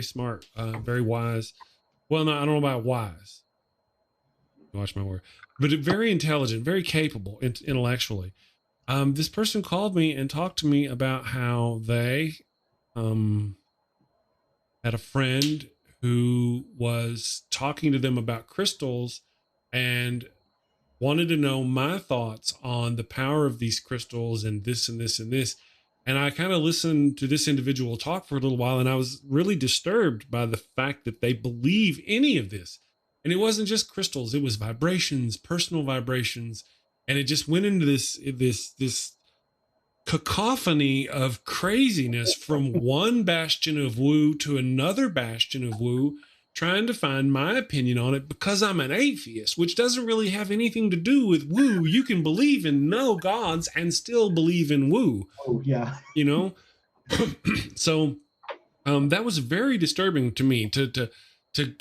smart, very wise. Well, no, I don't know about wise. Watch my word. But very intelligent, very capable intellectually. This person called me and talked to me about how they had a friend who was talking to them about crystals and wanted to know my thoughts on the power of these crystals and this and this and this. And I kind of listened to this individual talk for a little while, and I was really disturbed by the fact that they believe any of this. And it wasn't just crystals, it was vibrations, personal vibrations. And it just went into this cacophony of craziness from one bastion of woo to another bastion of woo, trying to find my opinion on it because I'm an atheist, which doesn't really have anything to do with woo. You can believe in no gods and still believe in woo. Oh, yeah. So that was very disturbing to me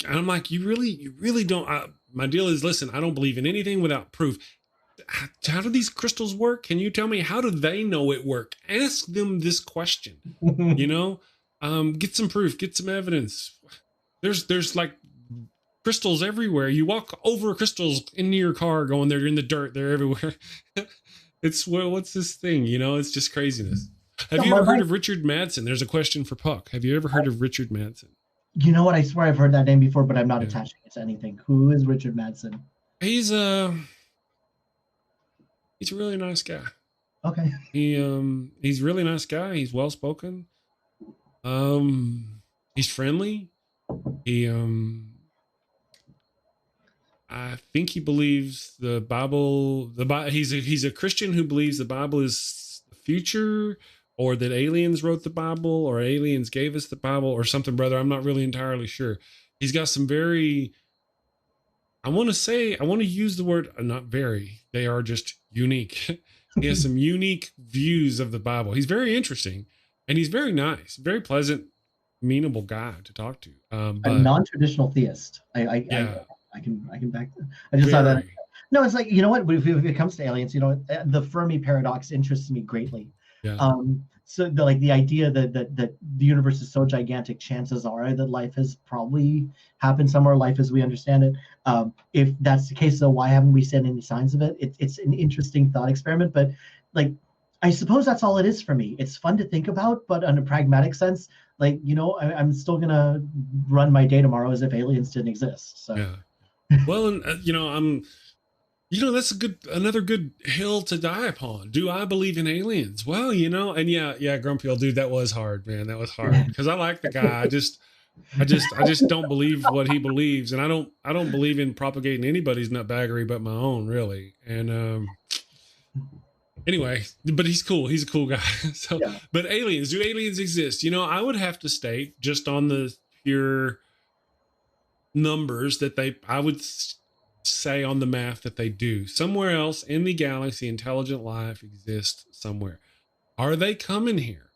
I'm like, you really don't. My deal is, listen, I don't believe in anything without proof. How do these crystals work? Can you tell me, how do they know it work? Ask them this question, get some proof, get some evidence. There's like crystals everywhere. You walk over crystals into your car going, they're in the dirt. They're everywhere. What's this thing? It's just craziness. Have you ever heard of Richard Madsen? There's a question for Puck. Have you ever heard of Richard Madsen? You know what? I swear I've heard that name before, but I'm not attaching it to anything. Who is Richard Madsen? He's a really nice guy. Okay. He's a really nice guy. He's well spoken. He's friendly. I think he believes the Bible. He's a Christian who believes the Bible is the future, or that aliens wrote the Bible, or aliens gave us the Bible, or something, brother. I'm not really entirely sure. He's got some very, I want to use the word, not very, they are just unique. He has some unique views of the Bible. He's very interesting, and he's very nice, very pleasant, amenable guy to talk to. A non-traditional theist. I can back that. I just saw that. No, it's like, you know what? If it comes to aliens, the Fermi paradox interests me greatly. Yeah. So the idea that the universe is so gigantic, chances are that life has probably happened somewhere, life as we understand it. If that's the case, though, why haven't we seen any signs of it? It's an interesting thought experiment, but like, I suppose that's all it is for me. It's fun to think about, but in a pragmatic sense, like, I'm still gonna run my day tomorrow as if aliens didn't exist. So Yeah. Well, and that's another good hill to die upon. Do I believe in aliens? Well, and yeah, grumpy old dude, that was hard, man. That was hard because I like the guy. I just don't believe what he believes, and I don't believe in propagating anybody's nutbaggery but my own, really. And anyway, but he's cool. He's a cool guy. So, yeah. But aliens, do aliens exist? I would have to state just on the pure numbers that I would say on the math that they do. Somewhere else in the galaxy, intelligent life exists somewhere. Are they coming here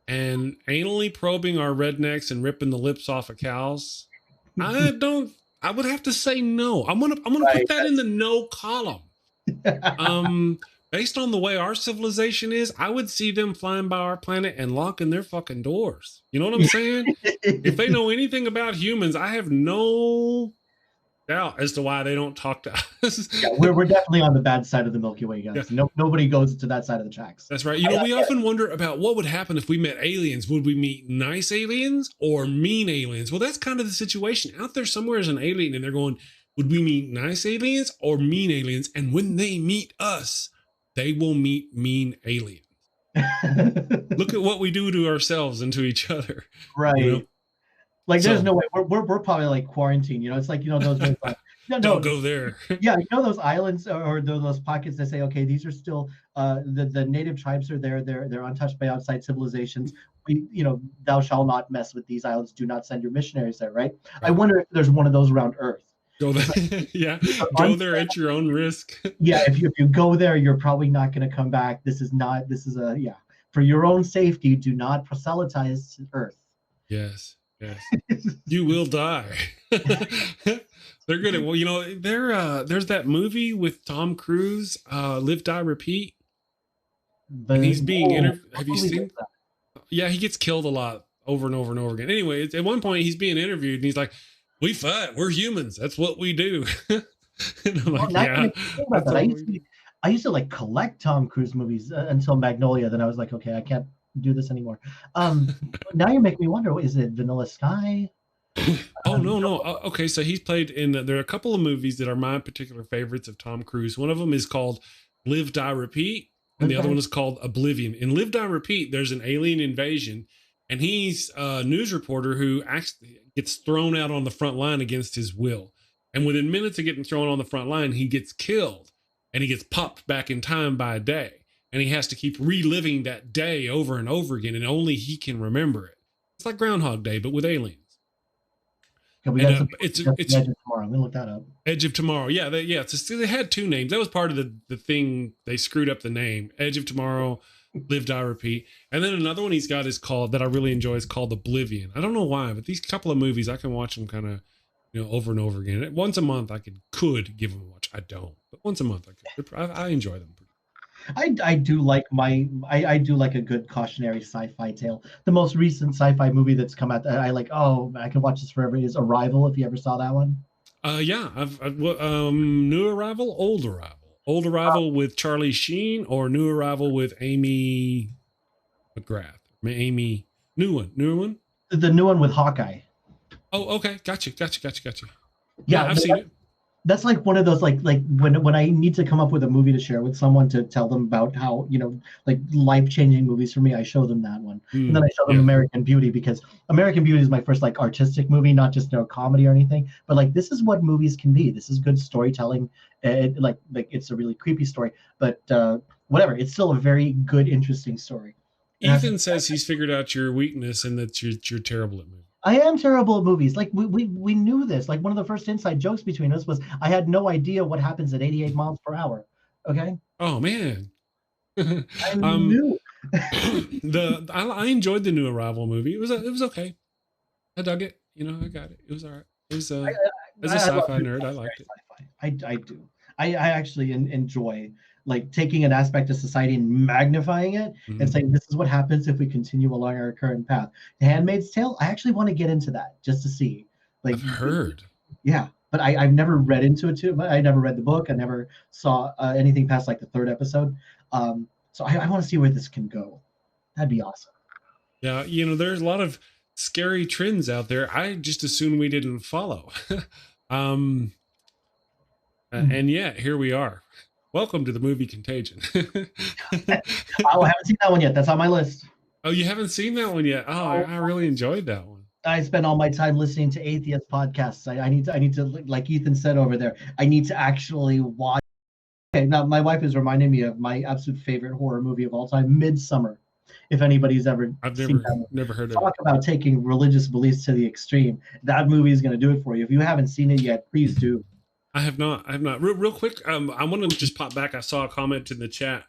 and anally probing our rednecks and ripping the lips off of cows? I would have to say no. I'm gonna put that in the no column. Based on the way our civilization is, I would see them flying by our planet and locking their fucking doors. You know what I'm saying? If they know anything about humans, I have no doubt as to why they don't talk to us. Yeah, we're definitely on the bad side of the Milky Way, guys. Yeah. Nobody goes to that side of the tracks. That's right. We often wonder about what would happen if we met aliens. Would we meet nice aliens or mean aliens? Well, that's kind of the situation. Out there somewhere is an alien and they're going, would we meet nice aliens or mean aliens? And when they meet us, they will meet mean aliens. Look at what we do to ourselves and to each other. Right. Like there's no way we're probably like quarantined. It's like those don't go there. Yeah, those islands or those pockets that say, okay, these are still the native tribes are there. They're untouched by outside civilizations. Thou shalt not mess with these islands. Do not send your missionaries there. Right. I wonder if there's one of those around Earth. Go there. Yeah. Go there at your own risk. Yeah. If you go there, you're probably not going to come back. This is for your own safety. Do not proselytize Earth. Yes. You will die. They're good at, there's that movie with Tom Cruise, Live, Die, Repeat. And he's being interviewed. Have you seen that? Yeah, he gets killed a lot over and over and over again. Anyway, at one point he's being interviewed and he's like, we fight. We're humans. That's what we do. And I'm like, I used to like collect Tom Cruise movies until Magnolia. Then I was like, okay, I can't do this anymore. Now you're making me wonder, is it Vanilla Sky? Oh, no. Okay, so he's played in, there are a couple of movies that are my particular favorites of Tom Cruise. One of them is called Live, Die, Repeat. And the other one is called Oblivion. In Live, Die, Repeat, there's an alien invasion. And he's a news reporter who actually gets thrown out on the front line against his will. And within minutes of getting thrown on the front line, he gets killed. And he gets popped back in time by a day. And he has to keep reliving that day over and over again. And only he can remember it. It's like Groundhog Day, but with aliens. Yeah, it's Edge of Tomorrow. I'm going to look that up. Edge of Tomorrow. Yeah, they had two names. That was part of the thing. They screwed up the name. Edge of Tomorrow, Live, Die, Repeat. And then another one he's got is called, that I really enjoy, is called Oblivion. I don't know why, but these couple of movies, I can watch them kind of, over and over again. Once a month, I could give them a watch. I don't. But once a month, I enjoy them. I do like I do like a good cautionary sci-fi tale. The most recent sci-fi movie that's come out that I like, I can watch this forever, is Arrival. If you ever saw that one. Yeah, I've New Arrival, Old Arrival with Charlie Sheen, or New Arrival with Amy McGrath. New one. The new one with Hawkeye. Oh, okay, gotcha. Yeah, I've seen it. That's like one of those like when I need to come up with a movie to share with someone to tell them about how like life-changing movies for me, I show them that one. And then I show them American Beauty, because American Beauty is my first like artistic movie, not just comedy or anything, but like this is what movies can be. This is good storytelling. Like it's a really creepy story, but whatever, it's still a very good, interesting story. Ethan says he's figured out your weakness and that you're terrible at movies. I am terrible at movies. Like we knew this. Like one of the first inside jokes between us was I had no idea what happens at 88 miles per hour. Okay. Oh man. I knew. I enjoyed the New Arrival movie. It was okay. I dug it. I got it. It was all right. It was as a sci-fi nerd, I liked it. Sci-fi. I do. I actually enjoy like taking an aspect of society and magnifying it and saying, this is what happens if we continue along our current path. The Handmaid's Tale, I actually want to get into that just to see. Like, I've heard. Yeah, but I've never read into it too. I never read the book. I never saw anything past like the third episode. So I want to see where this can go. That'd be awesome. Yeah, there's a lot of scary trends out there. I just assumed we didn't follow. And yet here we are. Welcome to the movie Contagion. I haven't seen that one yet. That's on my list. Oh, you haven't seen that one yet? Oh, I really enjoyed that one. I spend all my time listening to atheist podcasts. I need to, like Ethan said over there, I need to actually watch. Okay, now my wife is reminding me of my absolute favorite horror movie of all time, Midsummer. If anybody's ever seen that, never heard of it. Talk about taking religious beliefs to the extreme. That movie is going to do it for you. If you haven't seen it yet, please do. I have not. Real quick, I want to just pop back. I saw a comment in the chat.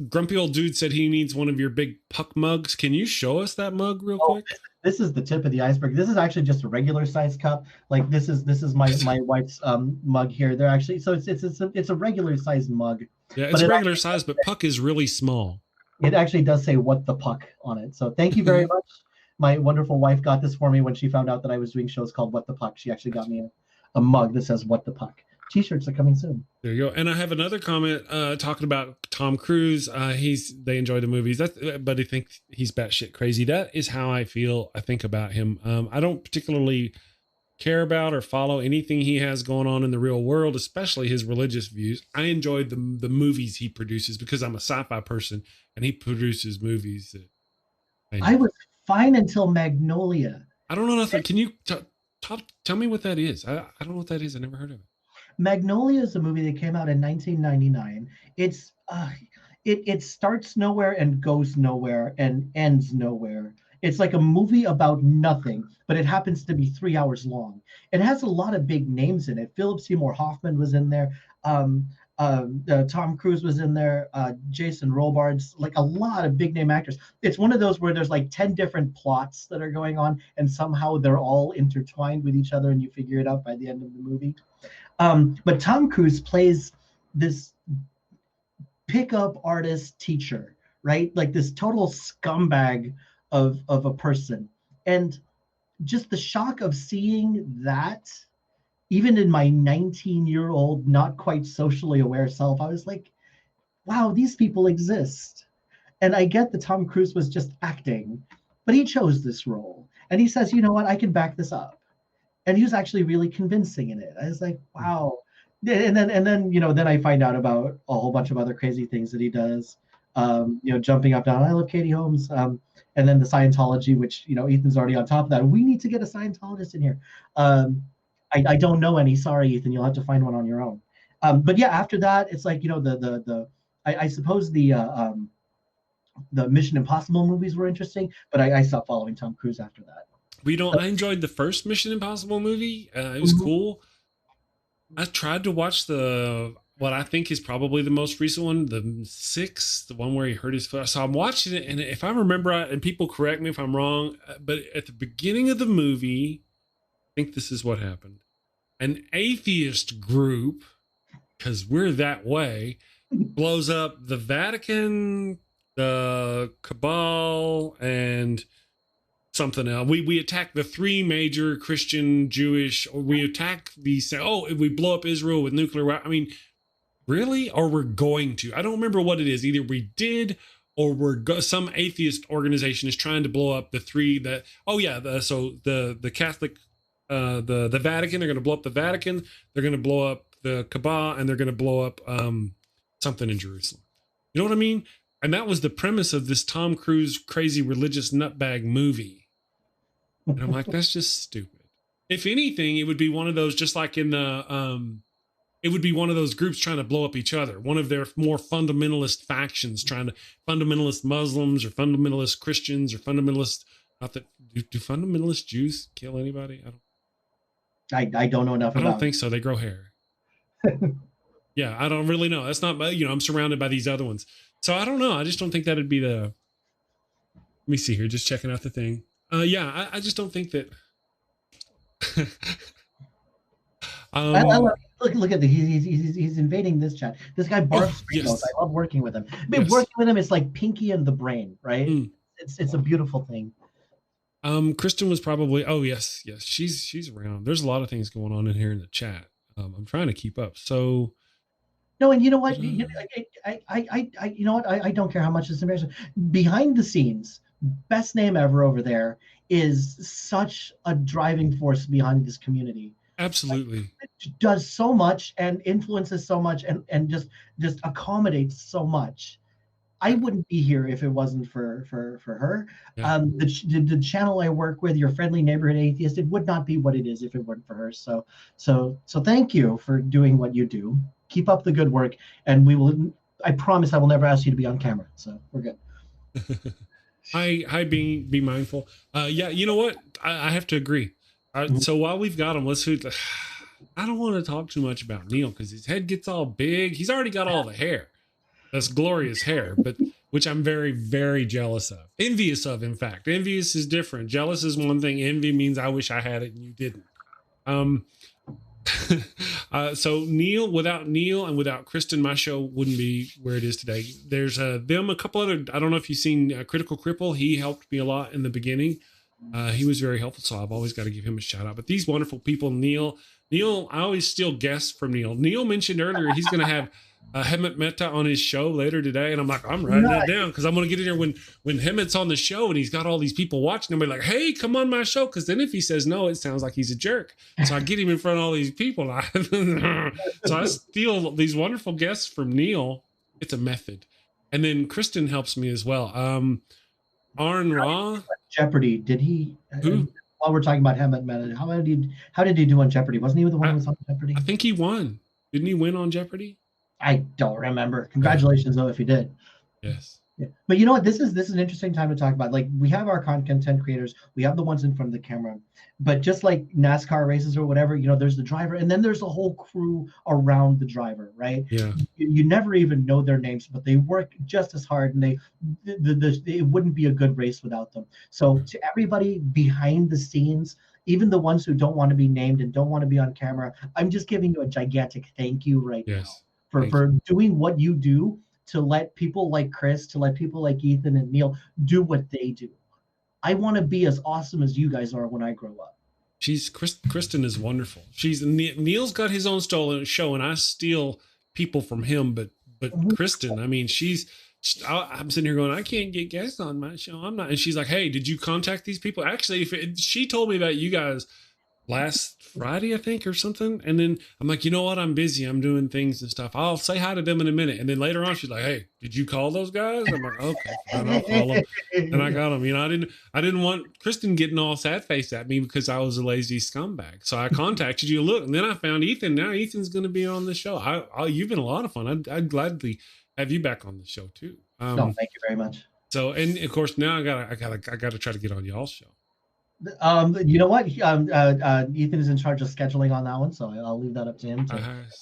Grumpy old dude said he needs one of your big puck mugs. Can you show us that mug real quick? This is the tip of the iceberg. This is actually just a regular size cup. Like this is my wife's mug here. They're actually, so it's a regular size mug. Yeah, it's regular size, but puck is really small. It actually does say "What the Puck" on it. So thank you very much. My wonderful wife got this for me when she found out that I was doing shows called "What the Puck." She actually got me a mug that says "What the Puck." T-shirts are coming soon. There you go. And I have another comment talking about Tom Cruise. They enjoy the movies, but I think he's batshit crazy. That is how I think about him. I don't particularly care about or follow anything he has going on in the real world, especially his religious views. I enjoy the movies he produces because I'm a sci-fi person and he produces movies that I was fine until Magnolia. I don't know nothing. Can you tell me what that is? I don't know what that is. I never heard of it. Magnolia is a movie that came out in 1999. It starts nowhere and goes nowhere and ends nowhere. It's like a movie about nothing, but it happens to be 3 hours long. It has a lot of big names in it. Philip Seymour Hoffman was in there. Tom Cruise was in there. Jason Robards, like a lot of big name actors. It's one of those where there's like 10 different plots that are going on, and somehow they're all intertwined with each other, and you figure it out by the end of the movie. But Tom Cruise plays this pickup artist teacher, right? Like this total scumbag of a person. And just the shock of seeing that, even in my 19-year-old, not quite socially aware self, I was like, wow, these people exist. And I get that Tom Cruise was just acting, but he chose this role. And he says, you know what, I can back this up. And he was actually really convincing in it. I was like, wow. And then then I find out about a whole bunch of other crazy things that he does. Jumping up down. I love Katie Holmes. And then the Scientology, which Ethan's already on top of that. We need to get a Scientologist in here. I don't know any. Sorry, Ethan. You'll have to find one on your own. But yeah, after that, it's like I suppose the Mission Impossible movies were interesting, but I stopped following Tom Cruise after that. I enjoyed the first Mission Impossible movie. It was cool. I tried to watch what I think is probably the most recent one, the 6th, the one where he hurt his foot. So I'm watching it, and if I remember right, and people correct me if I'm wrong, but at the beginning of the movie, I think this is what happened. An atheist group, because we're that way, blows up the Vatican, the Cabal, and something else. We attack the 3 major Christian, Jewish, or we attack if we blow up Israel with nuclear weapons. I mean, really? Or we're going to? I don't remember what it is. Either we did, or some atheist organization is trying to blow up the 3 that. Oh yeah, the Catholic, the Vatican. They're going to blow up the Vatican. They're going to blow up the Kaaba, and they're going to blow up something in Jerusalem. You know what I mean? And that was the premise of this Tom Cruise crazy religious nutbag movie. And I'm like, that's just stupid. If anything, it would be one of those, just like in the, it would be one of those groups trying to blow up each other. One of their more fundamentalist factions fundamentalist Muslims or fundamentalist Christians or fundamentalist, not that, do fundamentalist Jews kill anybody? I don't know enough about it. I don't think so. They grow hair. Yeah, I don't really know. That's not, I'm surrounded by these other ones. So I don't know. I just don't think that'd be let me see here. Just checking out the thing. I just don't think that. Look at he's invading this chat. This guy barfs. Yes. I love working with him. Working with him is like Pinky and the Brain, right? It's a beautiful thing. Kristin was probably. Oh yes, she's around. There's a lot of things going on in here in the chat. I'm trying to keep up. So No, and you know what? But, You know what? I don't care how much it's embarrassing. Behind the scenes, best name ever over there is such a driving force behind this community. absolutely. It does so much and influences so much and just accommodates so much. I wouldn't be here if it wasn't for her. Yeah. The channel I work with, your friendly neighborhood atheist, it would not be what it is if it weren't for her. So thank you for doing what you do. Keep up the good work, and we will. I promise I will never ask you to be on camera. So we're good. Hi, be mindful. Yeah, you know what? I have to agree. So while we've got him, I don't want to talk too much about Neil because his head gets all big. He's already got all the hair. That's glorious hair, but which I'm very, very jealous of. Envious of, in fact. Envious is different. Jealous is one thing. Envy means I wish I had it and you didn't. So without Neil and without Kristin, my show wouldn't be where it is today. There's them, a couple other, I don't know if you've seen Critical Cripple. He helped me a lot in the beginning. He was very helpful, so I've always got to give him a shout out. But these wonderful people, Neil, I always steal guests from Neil. Neil mentioned earlier he's going to have Hemant Mehta on his show later today, and I'm like, I'm writing that down because I'm going to get in there when Hemat's on the show and he's got all these people watching him. Be like, hey, come on my show, because then if he says no, it sounds like he's a jerk. So I get him in front of all these people. So I steal these wonderful guests from Neil. It's a method, and then Kristin helps me as well. Arn Ra. Jeopardy. Did he? Who? While we're talking about Hemant Mehta, how did he do on Jeopardy? Wasn't he the one who was on Jeopardy? I think he won. Didn't he win on Jeopardy? I don't remember. Congratulations, though, if he did. Yes. Yeah. But you know what? This is an interesting time to talk about. Like, we have our content creators, we have the ones in front of the camera, but just like NASCAR races or whatever, there's the driver, and then there's a whole crew around the driver, right? Yeah. You never even know their names, but they work just as hard, and it wouldn't be a good race without them. So to everybody behind the scenes, even the ones who don't want to be named and don't want to be on camera, I'm just giving you a gigantic thank you right now for doing what you do to let people like Chris, to let people like Ethan and Neil do what they do. I want to be as awesome as you guys are when I grow up. Kristin is wonderful. Neil's got his own show, and I steal people from him. But Kristin, I mean, I'm sitting here going, I can't get guests on my show. I'm not. And she's like, hey, did you contact these people? Actually, she told me about you guys last Friday, I think, or something. And then I'm like, you know what? I'm busy. I'm doing things and stuff. I'll say hi to them in a minute. And then later on, she's like, hey, did you call those guys? I'm like, okay, fine, I'll call them. And I got them. I didn't want Kristin getting all sad faced at me because I was a lazy scumbag. So I contacted you. Look, and then I found Ethan. Now Ethan's going to be on the show. You've been a lot of fun. I'd gladly have you back on the show too. No, thank you very much. So, and of course, now I gotta try to get on y'all's show. You know what? Ethan is in charge of scheduling on that one, so I'll leave that up to him.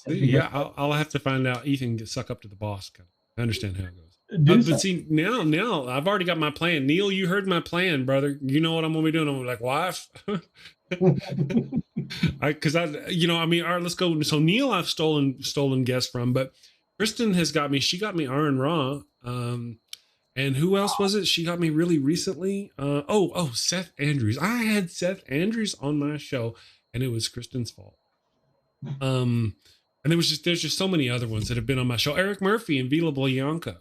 Yeah, I'll have to find out. Ethan can suck up to the boss. I understand how it goes. But see, now I've already got my plan. Neil, you heard my plan, brother. You know what I'm gonna be doing. I'm like, wife. Because all right, let's go. So Neil, I've stolen guests from, but Kristin has got me. She got me Aaron Ra. And who else was it? She got me really recently. Seth Andrews. I had Seth Andrews on my show, and it was Kristin's fault. And there's just so many other ones that have been on my show. Eric Murphy and Vila Bianca,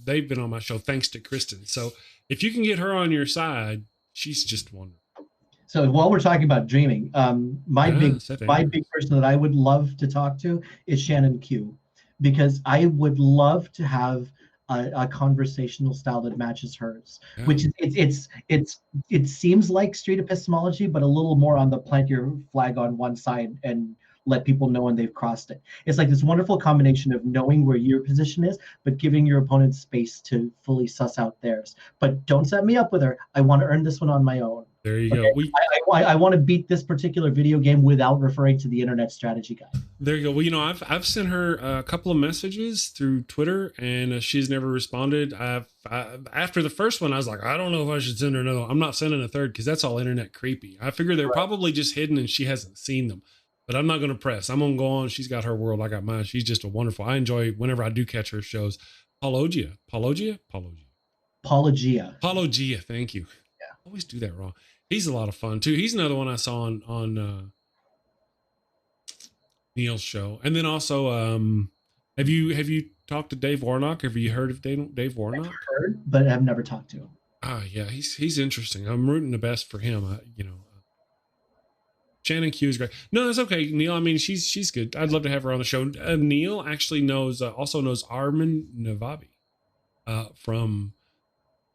they've been on my show thanks to Kristin. So if you can get her on your side, she's just wonderful. So while we're talking about dreaming, my big person that I would love to talk to is Shannon Q, because I would love to have a conversational style that matches hers, which is it seems like street epistemology, but a little more on the plant your flag on one side and let people know when they've crossed it. It's like this wonderful combination of knowing where your position is, but giving your opponent space to fully suss out theirs. But don't set me up with her. I want to earn this one on my own. There you go. I want to beat this particular video game without referring to the internet strategy guide. There you go. Well, I've sent her a couple of messages through Twitter, and she's never responded. After the first one, I was like, I don't know if I should send her another one. I'm not sending a third because that's all internet creepy. I figure they're probably just hidden and she hasn't seen them. But I'm not going to press. I'm going to go on. She's got her world. I got mine. She's just a wonderful. I enjoy whenever I do catch her shows. Paulogia. Thank you. Yeah. I always do that wrong. He's a lot of fun too. He's another one I saw on Neil's show. And then also, have you talked to Dave Warnock? Have you heard of Dave Warnock? Heard, but I've never talked to him. Yeah, he's interesting. I'm rooting the best for him. Shannon Q is great. No, it's okay, Neil. I mean, she's good. I'd love to have her on the show. Neil actually also knows Armin Navabi from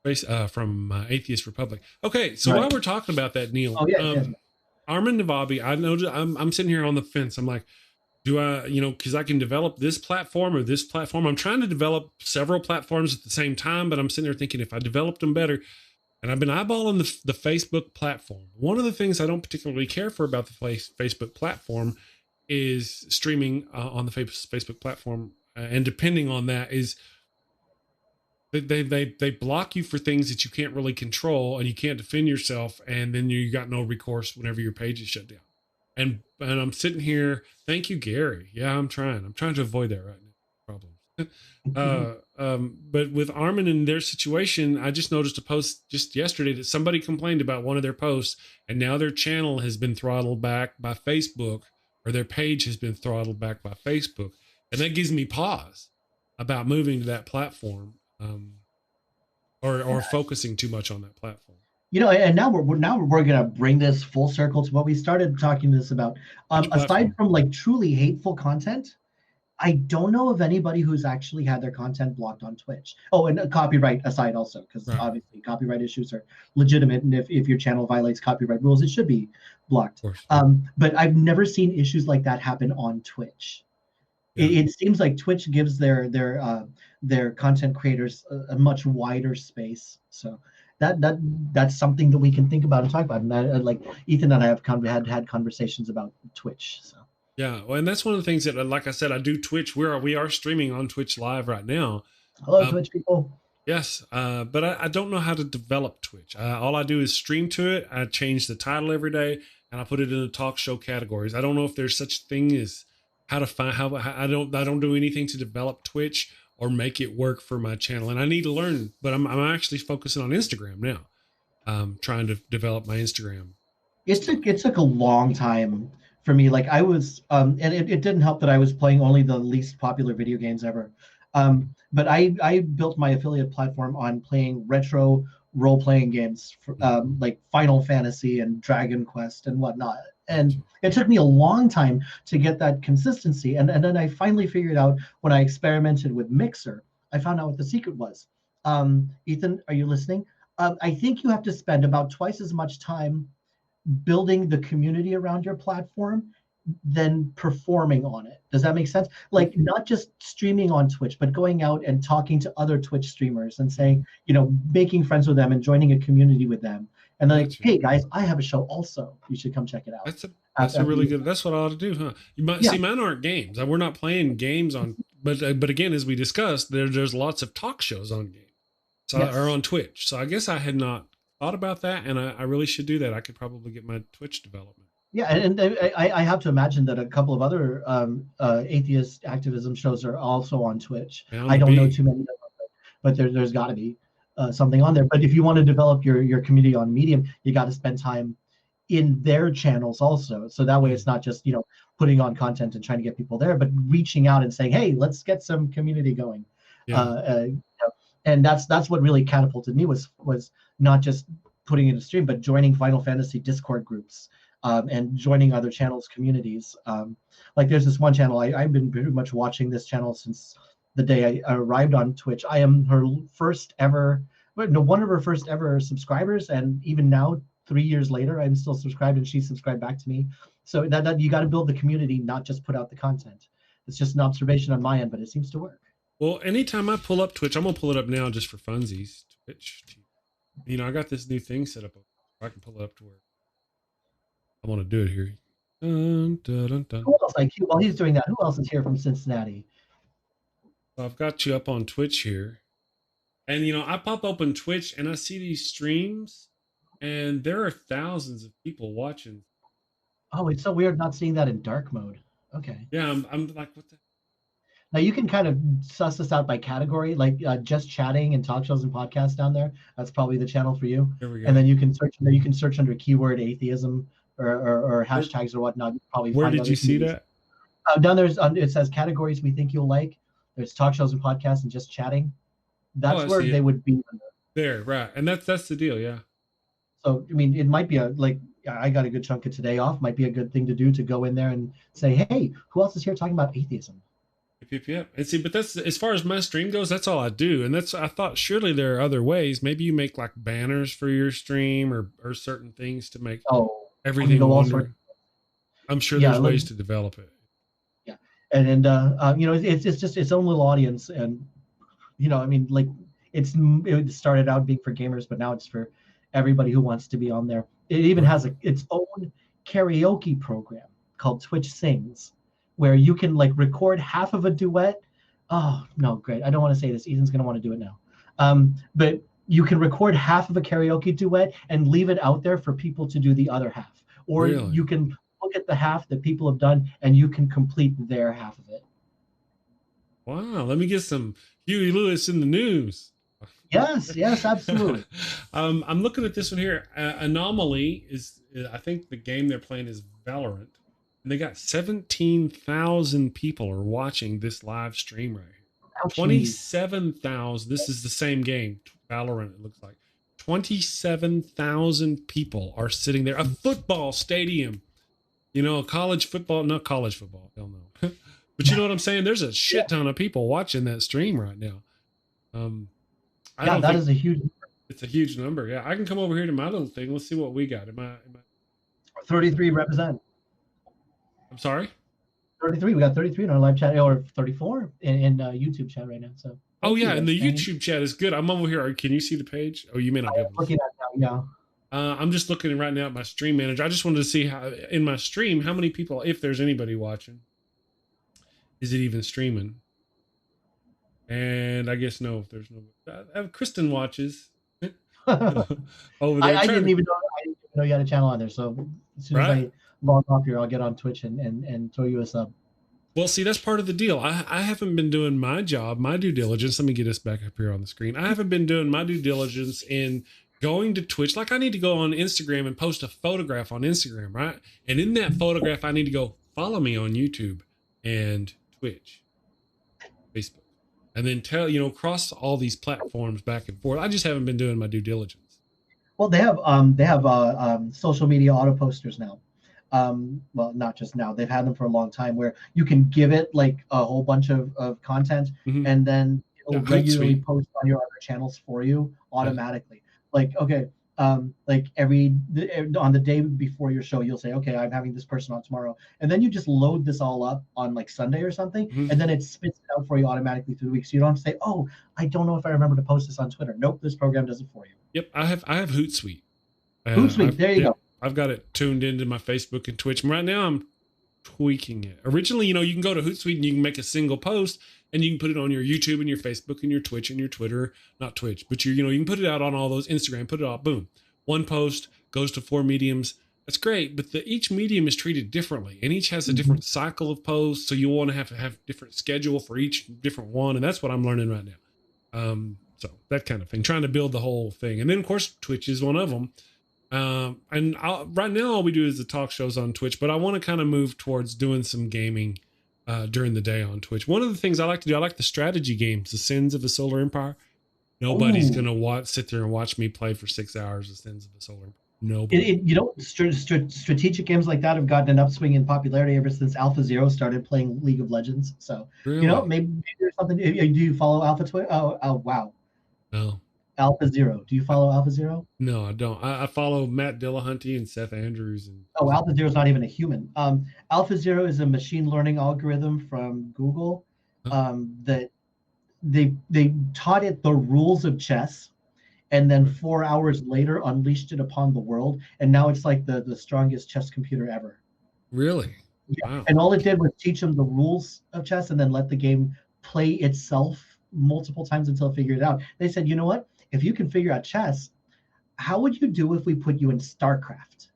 Atheist Republic. Okay, so while we're talking about that, Neil, Armin Navabi, I know I'm sitting here on the fence. I'm like, do I, because I can develop this platform or this platform. I'm trying to develop several platforms at the same time, but I'm sitting there thinking if I developed them better. And I've been eyeballing the Facebook platform. One of the things I don't particularly care for about the Facebook platform is streaming on the Facebook platform. And depending on that is they block you for things that you can't really control and you can't defend yourself. And then you got no recourse whenever your page is shut down. And I'm sitting here. Thank you, Gary. Yeah, I'm trying to avoid that right now. Problems. But with Armin and their situation, I just noticed a post just yesterday that somebody complained about one of their posts, and now their channel has been throttled back by Facebook, or their page has been throttled back by Facebook, and that gives me pause about moving to that platform, or focusing too much on that platform. And now we're gonna bring this full circle to what we started talking this about. Aside from like truly hateful content, I don't know of anybody who's actually had their content blocked on Twitch. Oh, and copyright aside also, because obviously copyright issues are legitimate, and if your channel violates copyright rules, it should be blocked. But I've never seen issues like that happen on Twitch. It seems like Twitch gives their content creators a much wider space. So that's something that we can think about and talk about. And like Ethan and I have had conversations about Twitch. So. Yeah, well, and that's one of the things that, like I said, I do Twitch. We are streaming on Twitch live right now. Hello, Twitch people. Yes, but I don't know how to develop Twitch. All I do is stream to it. I change the title every day, and I put it in the talk show categories. I don't know if there's such thing as how to find how I don't do anything to develop Twitch or make it work for my channel, and I need to learn. But I'm actually focusing on Instagram now. Trying to develop my Instagram. It took a long time for me. Like I was, and it didn't help that I was playing only the least popular video games ever. But I built my affiliate platform on playing retro role-playing games, like Final Fantasy and Dragon Quest and whatnot. And it took me a long time to get that consistency. And then I finally figured out when I experimented with Mixer, I found out what the secret was. Ethan, are you listening? I think you have to spend about twice as much time building the community around your platform than performing on it. Does that make sense? Like not just streaming on Twitch, but going out and talking to other Twitch streamers and saying, making friends with them and joining a community with them. And like, hey guys, I have a show also. You should come check it out. That's a really good. That's what I ought to do, huh? You might see, mine aren't games. We're not playing games on. But again, as we discussed, there's lots of talk shows on games, or on Twitch. So I guess I had not thought about that, and I really should do that. I could probably get my Twitch development. Yeah, and I have to imagine that a couple of other atheist activism shows are also on Twitch. I don't know too many of them, but there's got to be something on there. But if you want to develop your community on Medium, you got to spend time in their channels also. So that way it's not just, putting on content and trying to get people there, but reaching out and saying, hey, let's get some community going. Yeah. And that's what really catapulted me was not just putting in a stream, but joining Final Fantasy Discord groups. And joining other channels, communities. Like there's this one channel, I've been pretty much watching this channel since the day I arrived on Twitch. I am one of her first ever subscribers. And even now, 3 years later, I'm still subscribed and she subscribed back to me. So that you got to build the community, not just put out the content. It's just an observation on my end, but it seems to work. Well, anytime I pull up Twitch, I'm going to pull it up now just for funsies. Twitch. I got this new thing set up. I can pull it up to where I want to do it here. Dun, dun, dun, dun. Who else? While he's doing that, who else is here from Cincinnati? So I've got you up on Twitch here. And, I pop open Twitch and I see these streams and there are thousands of people watching. Oh, it's so weird not seeing that in dark mode. Okay. Yeah, I'm like, what the? Now you can kind of suss this out by category, like just chatting and talk shows and podcasts down there. That's probably the channel for you. There we go. And then you can search under keyword atheism or hashtags or whatnot. Probably. Where did you see that? Down there's it says categories we think you'll like. There's talk shows and podcasts and just chatting. Oh, That's I where see they it. would be. There, right. And that's the deal, yeah. So I mean, it might be I got a good chunk of today off. Might be a good thing to do to go in there and say, hey, who else is here talking about atheism? Yep. And see, but that's as far as my stream goes, that's all I do. And I thought surely there are other ways. Maybe you make like banners for your stream or certain things to make everything wonder. I'm sure there's ways to develop it. Yeah. And it's just its own little audience. And, I mean, like it started out being for gamers, but now it's for everybody who wants to be on there. It even has its own karaoke program called Twitch Sings, where you can like record half of a duet. Oh no, great! I don't want to say this. Ethan's gonna want to do it now. But you can record half of a karaoke duet and leave it out there for people to do the other half, or you can look at the half that people have done and you can complete their half of it. Wow! Let me get some Huey Lewis in the news. Yes, absolutely. I'm looking at this one here. Anomaly is, I think the game they're playing is Valorant. And they got 17,000 people are watching this live stream right here. 27,000. This is the same game, Valorant, it looks like. 27,000 people are sitting there. A football stadium. College football. Not college football. Hell no. But you know what I'm saying? There's a shit ton of people watching that stream right now. That is a huge number. It's a huge number. Yeah, I can come over here to my little thing. Let's see what we got. Am I 33 represent. I'm sorry? 33. We got 33 in our live chat, or 34 in YouTube chat right now. So. Oh yeah, and the YouTube chat is good. I'm over here. Can you see the page? Oh, you may not be able to. Looking at now, yeah. I'm just looking right now at my stream manager. I just wanted to see how in my stream how many people, if there's anybody watching. Is it even streaming? And I guess no. If there's no, Kristin watches. Over there. I didn't even know you had a channel on there. So as soon as I log off here, I'll get on Twitch and throw you a sub. Well, see, that's part of the deal. I haven't been doing my job, my due diligence. Let me get us back up here on the screen. I haven't been doing my due diligence in going to Twitch. Like I need to go on Instagram and post a photograph on Instagram, right? And in that photograph, I need to go follow me on YouTube and Twitch, Facebook. And then cross all these platforms back and forth. I just haven't been doing my due diligence. Well, they have social media auto posters now. Well, not just now. They've had them for a long time, where you can give it like a whole bunch of content, and then it'll regularly post on your other channels for you automatically. Like like on the day before your show, you'll say, okay, I'm having this person on tomorrow, and then you just load this all up on like Sunday or something, and then it spits it out for you automatically through the week. So you don't have to say, oh, I don't know if I remember to post this on Twitter. Nope, this program does it for you. Yep, I have Hootsuite. Hootsuite, there you go. I've got it tuned into my Facebook and Twitch. And right now I'm tweaking it. Originally, you can go to Hootsuite and you can make a single post and you can put it on your YouTube and your Facebook and your Twitch and your Twitter, not Twitch, but you can put it out on all those, Instagram, put it out, boom. One post goes to 4 mediums. That's great, but each medium is treated differently and each has a different cycle of posts. So you want to have different schedule for each different one. And that's what I'm learning right now. So that kind of thing, trying to build the whole thing. And then of course, Twitch is one of them. And right now all we do is the talk shows on Twitch, but I want to kind of move towards doing some gaming during the day on Twitch. One of the things I like to do, I like the strategy games, the Sins of the Solar Empire. Nobody's going to sit there and watch me play for 6 hours of Sins of the Solar Empire. Nobody. Strategic games like that have gotten an upswing in popularity ever since Alpha Zero started playing League of Legends. So, really? Maybe there's something. Do you follow Alpha Twitch? Oh, wow. No. Alpha Zero. Do you follow Alpha Zero? No, I don't. I follow Matt Dillahunty and Seth Andrews. Alpha Zero is not even a human. Alpha Zero is a machine learning algorithm from Google that they taught it the rules of chess, and then 4 hours later unleashed it upon the world, and now it's like the strongest chess computer ever. Really? Yeah. Wow. And all it did was teach them the rules of chess and then let the game play itself multiple times until it figured it out. They said, you know what? If you can figure out chess, how would you do if we put you in StarCraft,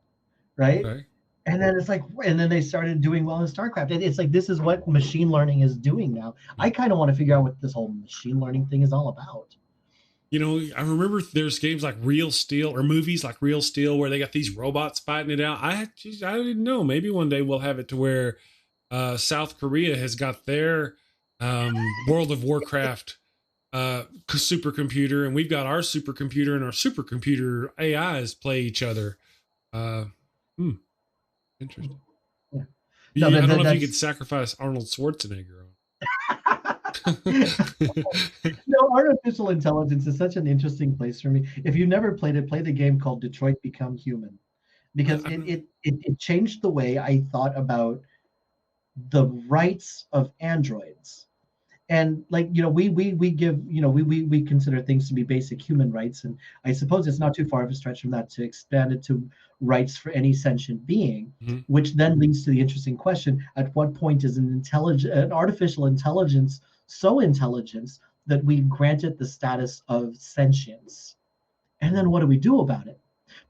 right? Okay. And then it's like, and then they started doing well in StarCraft. It's like, this is what machine learning is doing now. I kind of want to figure out what this whole machine learning thing is all about. I remember there's games like Real Steel or movies like Real Steel where they got these robots fighting it out. I didn't know. Maybe one day we'll have it to where South Korea has got their World of Warcraft supercomputer, and we've got our supercomputer, and our supercomputer AIs play each other. Interesting. Yeah. No, I don't know if you could sacrifice Arnold Schwarzenegger on. No, artificial intelligence is such an interesting place for me. If you've never played it, play the game called Detroit Become Human, because it changed the way I thought about the rights of androids. And like, we give, we consider things to be basic human rights, and I suppose it's not too far of a stretch from that to expand it to rights for any sentient being, which then leads to the interesting question: at what point is an artificial intelligence so intelligent that we grant it the status of sentience? And then what do we do about it?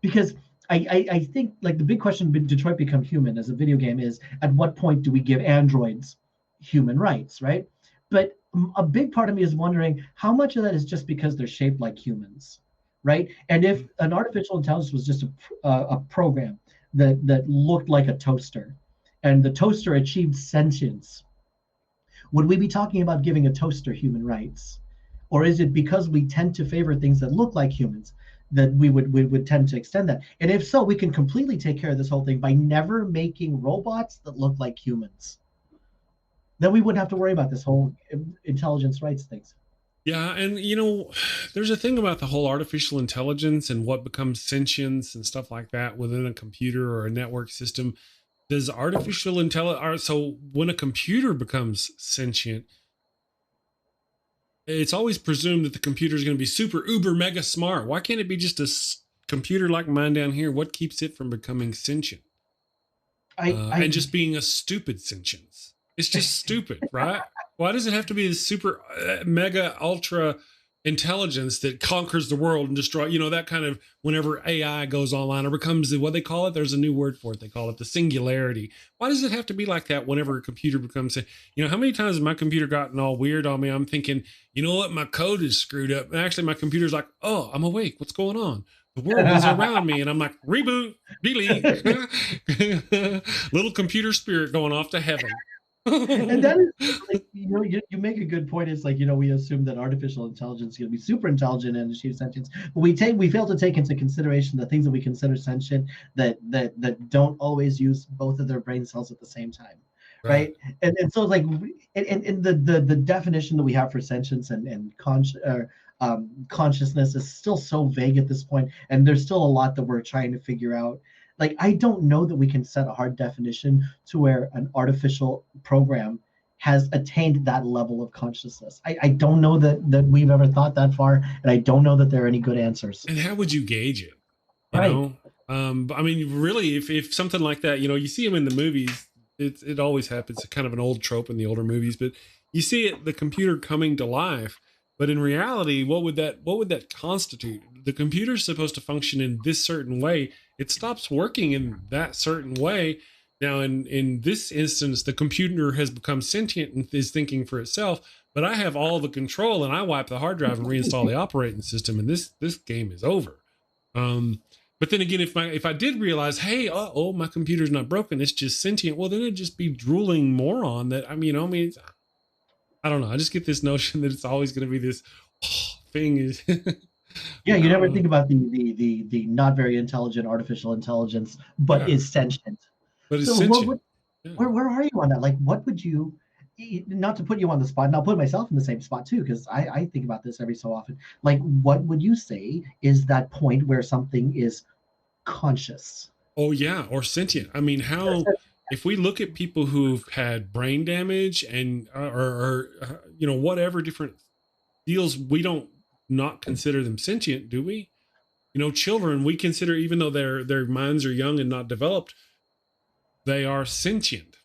Because I think like the big question in Detroit Become Human as a video game is, at what point do we give androids human rights, right? But a big part of me is wondering how much of that is just because they're shaped like humans, right? And if an artificial intelligence was just a program that looked like a toaster, and the toaster achieved sentience, would we be talking about giving a toaster human rights? Or is it because we tend to favor things that look like humans that we would tend to extend that? And if so, we can completely take care of this whole thing by never making robots that look like humans. Then we wouldn't have to worry about this whole intelligence rights things. Yeah, and there's a thing about the whole artificial intelligence and what becomes sentience and stuff like that within a computer or a network system. Does artificial intelligence, so when a computer becomes sentient, it's always presumed that the computer is going to be super uber mega smart. Why can't it be just a computer like mine down here? What keeps it from becoming sentient? And just being a stupid sentience? It's just stupid, right? Why does it have to be this super mega ultra intelligence that conquers the world and destroy, that kind of, whenever AI goes online or becomes what they call it, there's a new word for it. They call it the singularity. Why does it have to be like that whenever a computer becomes, how many times has my computer gotten all weird on me? I'm thinking, you know what? My code is screwed up. And actually my computer's like, oh, I'm awake. What's going on? The world is around me. And I'm like, reboot, delete. Little computer spirit going off to heaven. And that is like, you make a good point. It's like, we assume that artificial intelligence is going to be super intelligent and achieve sentience, but we fail to take into consideration the things that we consider sentient that don't always use both of their brain cells at the same time, right? And so like, and the definition that we have for sentience and consciousness is still so vague at this point, and there's still a lot that we're trying to figure out. Like, I don't know that we can set a hard definition to where an artificial program has attained that level of consciousness. I don't know that we've ever thought that far, and I don't know that there are any good answers. And how would you gauge it? Right. I mean, really, if something like that, you see them in the movies, it always happens. It's kind of an old trope in the older movies, but you see it, the computer coming to life. But in reality, what would that constitute? The computer's supposed to function in this certain way. It stops working in that certain way. Now, in this instance, the computer has become sentient and is thinking for itself, but I have all the control, and I wipe the hard drive and reinstall the operating system, and this game is over. But then again, if I did realize, hey, my computer's not broken, it's just sentient, well, then it'd just be drooling moron that, I don't know. I just get this notion that it's always going to be this thing. Yeah, you never think about the not very intelligent artificial intelligence, but is sentient. But it's sentient. Where are you on that? Like, what would you, not to put you on the spot, and I'll put myself in the same spot too, because I think about this every so often. Like, what would you say is that point where something is conscious? Oh, yeah, or sentient. I mean, how... If we look at people who've had brain damage and or whatever different deals, we don't not consider them sentient, do we? Children, we consider, even though their minds are young and not developed, they are sentient.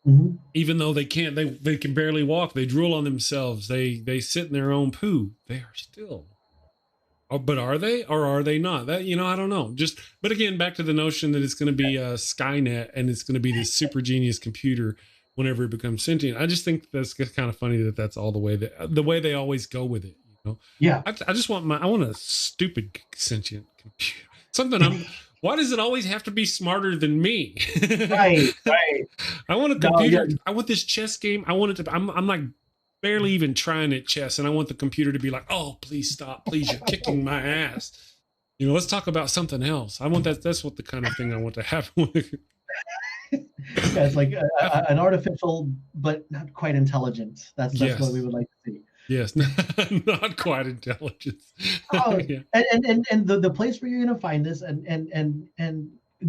Mm-hmm. Even though they can't, they can barely walk, they drool on themselves, they sit in their own poo. They are still. But are they, or are they not? That, I don't know. But again, back to the notion that it's going to be a Skynet and it's going to be this super genius computer whenever it becomes sentient. I just think that's kind of funny that's all the way they always go with it. Yeah. I just want I want a stupid sentient computer. Something Why does it always have to be smarter than me? Right, right. I want a No, computer. yeah. I want this chess game. I want it to. I'm like barely even trying at chess, and I want the computer to be like, "Oh, please stop, please, you're kicking my ass." Let's talk about something else. I want that. That's what the kind of thing I want to happen with. Yeah, it's like an artificial, but not quite intelligent. That's Yes. what we would like to see. Yes, not quite intelligence. Oh, Yeah. and the place where you're gonna find this, and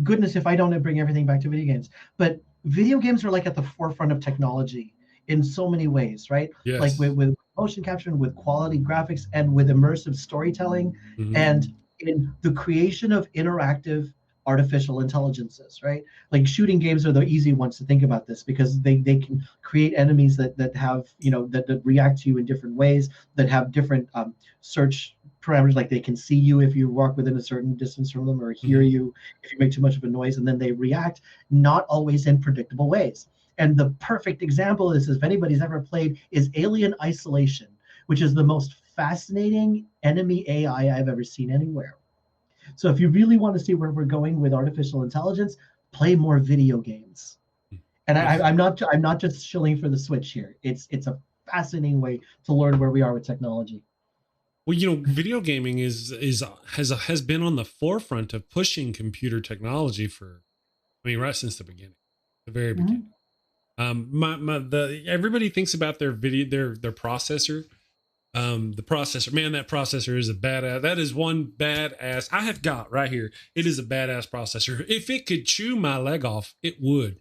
goodness, if I don't bring everything back to video games, but video games are like at the forefront of technology in so many ways, right? Yes. Like with motion capture, with quality graphics, and with immersive storytelling, and in the creation of interactive artificial intelligences, right? Like shooting games are the easy ones to think about this because they can create enemies that have, that react to you in different ways, that have different search parameters, like they can see you if you walk within a certain distance from them, or hear you if you make too much of a noise, and then they react not always in predictable ways. And the perfect example of this, if anybody's ever played, is Alien Isolation, which is the most fascinating enemy AI I've ever seen anywhere. So if you really want to see where we're going with artificial intelligence, play more video games. And I'm not just shilling for the Switch here. It's a fascinating way to learn where we are with technology. Well, video gaming has been on the forefront of pushing computer technology right since the beginning, the very beginning. Everybody thinks about their processor. The processor, man, that processor is a badass. That is one badass I have got right here. It is a badass processor. If it could chew my leg off, it would.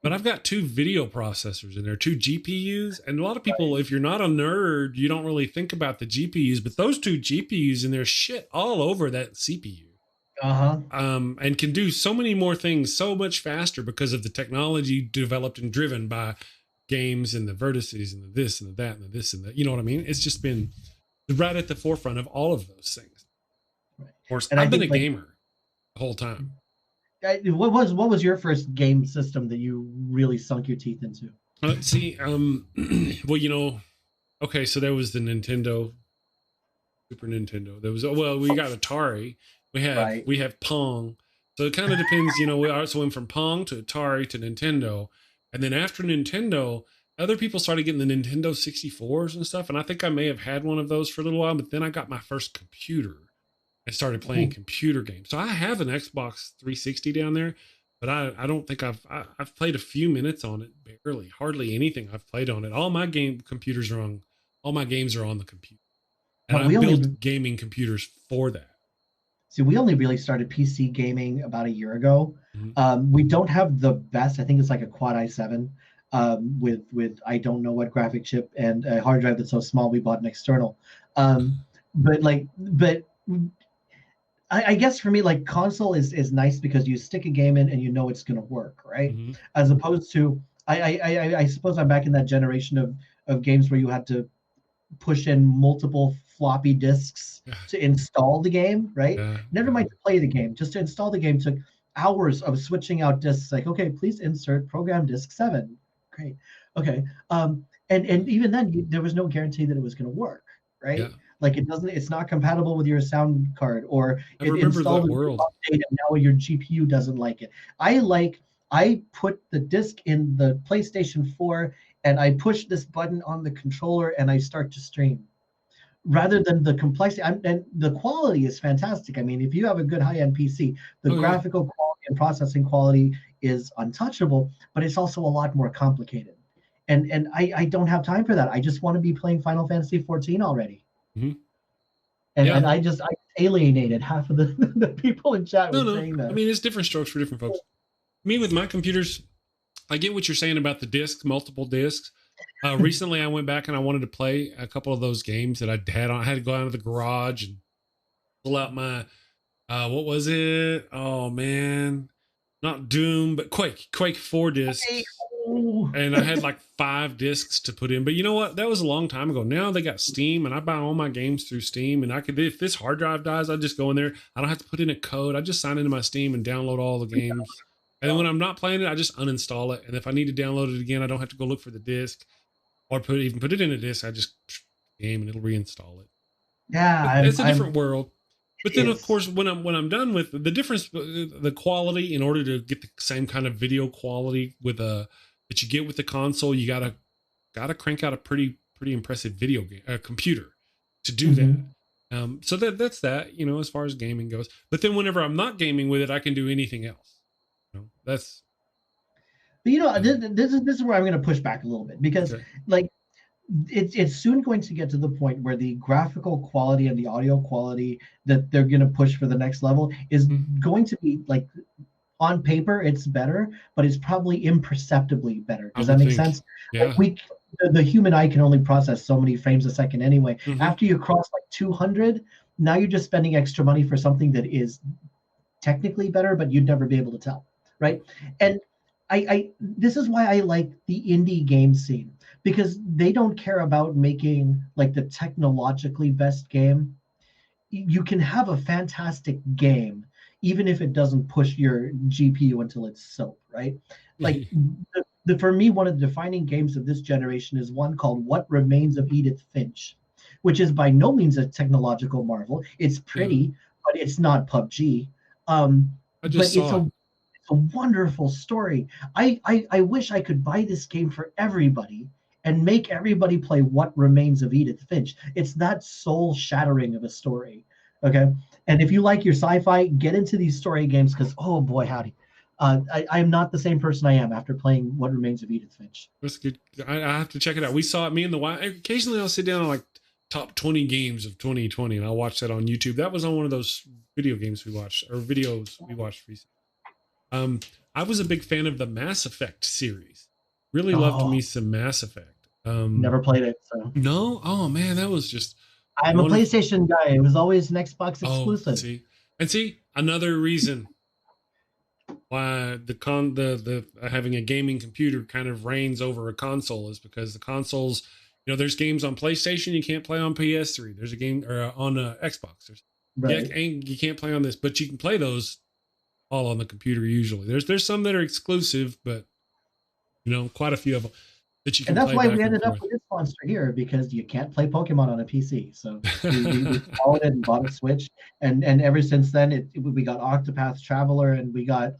But I've got 2 video processors in there, 2 GPUs. And a lot of people, if you're not a nerd, you don't really think about the GPUs, but those 2 GPUs and there's shit all over that CPU. And can do so many more things so much faster because of the technology developed and driven by games and the vertices and the this and the that and the this and that. You know what I mean? It's just been right at the forefront of all of those things. Right. Of course, and I've been a gamer the whole time. What was your first game system that you really sunk your teeth into? Well, okay, so there was the Nintendo, Super Nintendo. There was, we got Atari. We have Pong. So it kind of depends, we also went from Pong to Atari to Nintendo. And then after Nintendo, other people started getting the Nintendo 64s and stuff. And I think I may have had one of those for a little while, but then I got my first computer and started playing computer games. So I have an Xbox 360 down there, but I don't think I've played a few minutes on it, barely, hardly anything I've played on it. All my games are on the computer. And I built gaming computers for that. See, we only really started PC gaming about a year ago. We don't have the best. I think it's like a Quad i7 with I don't know what graphic chip and a hard drive that's so small we bought an external. But I guess for me, like console is nice because you stick a game in and you know it's going to work, right? As opposed to I suppose I'm back in that generation of games where you had to push in multiple floppy disks to install the game, right? Never mind to play the game. Just to install the game took hours of switching out disks. Like, okay, please insert program disk 7. Great. Okay. And even then, there was no guarantee that it was going to work, right? Like it's not compatible with your sound card, or it installed an update and now your GPU doesn't like it. I put the disc in the PlayStation 4 and I push this button on the controller and I start to stream. Rather than the complexity, and the quality is fantastic. I mean, if you have a good high-end PC, the graphical quality and processing quality is untouchable, but it's also a lot more complicated. And I don't have time for that. I just want to be playing Final Fantasy 14 already. And I alienated half of the people in chat with saying that. I mean, it's different strokes for different folks. Me with my computers, I get what you're saying about the discs, multiple discs. Recently, I went back and I wanted to play a couple of those games that I had on. I had to go out of the garage and pull out my, what was it? Oh, man. Not Doom, but Quake 4 discs. And I had like 5 discs to put in. But you know what? That was a long time ago. Now they got Steam, and I buy all my games through Steam. And if this hard drive dies, I just go in there. I don't have to put in a code. I just sign into my Steam and download all the games. And then when I'm not playing it, I just uninstall it. And if I need to download it again, I don't have to go look for the disc or put it in a disc. I just game and it'll reinstall it. Yeah, it's a different world. But It then, of is. course, when I'm done with the difference, the quality, in order to get the same kind of video quality with that you get with the console, you gotta crank out a pretty impressive video game computer to do that. Mhm. So that's that, as far as gaming goes. But then whenever I'm not gaming with it, I can do anything else. That's But this is where I'm going to push back a little bit, because okay. like it's soon going to get to the point where the graphical quality and the audio quality that they're going to push for the next level is Mhm. going to be like, on paper it's better, but it's probably imperceptibly better. I Does that would make think, sense? Like, yeah. the human eye can only process so many frames a second anyway. Hmm. After you cross like 200, now you're just spending extra money for something that is technically better, but you'd never be able to tell, right? And I this is why I like the indie game scene, because they don't care about making like the technologically best game. You can have a fantastic game even if it doesn't push your GPU until it's soap, right? Like for me, one of the defining games of this generation is one called What Remains of Edith Finch, which is by no means a technological marvel. It's Yeah. pretty, but it's not PUBG. Um, I but just saw it. it's a wonderful story. I wish I could buy this game for everybody and make everybody play What Remains of Edith Finch. It's that soul shattering of a story. Okay. And if you like your sci-fi, get into these story games, because oh boy, howdy. I am not the same person I am after playing What Remains of Edith Finch. That's good. I have to check it out. We saw it, me and the wife. Occasionally I'll sit down on like top 20 games of 2020 and I'll watch that on YouTube. That was on one of those video games we watched, or videos we watched recently. Um, I was a big fan of the Mass Effect series. Really loved Oh, me some Mass Effect. never played it. So No, oh man, that was just I'm a wonderful. PlayStation guy. It was always an Xbox Oh, exclusive. see, another reason why the having a gaming computer kind of reigns over a console is because the consoles, there's games on PlayStation you can't play on PS3. There's a game or on Xbox. Right. And you can't play on this, but you can play those all on the computer usually. There's some that are exclusive, but quite a few of them that you And can that's play why we back and ended up forth. with this monster here, because you can't play Pokemon on a PC. So we followed it and bought a Switch, and ever since then we got Octopath Traveler, and we got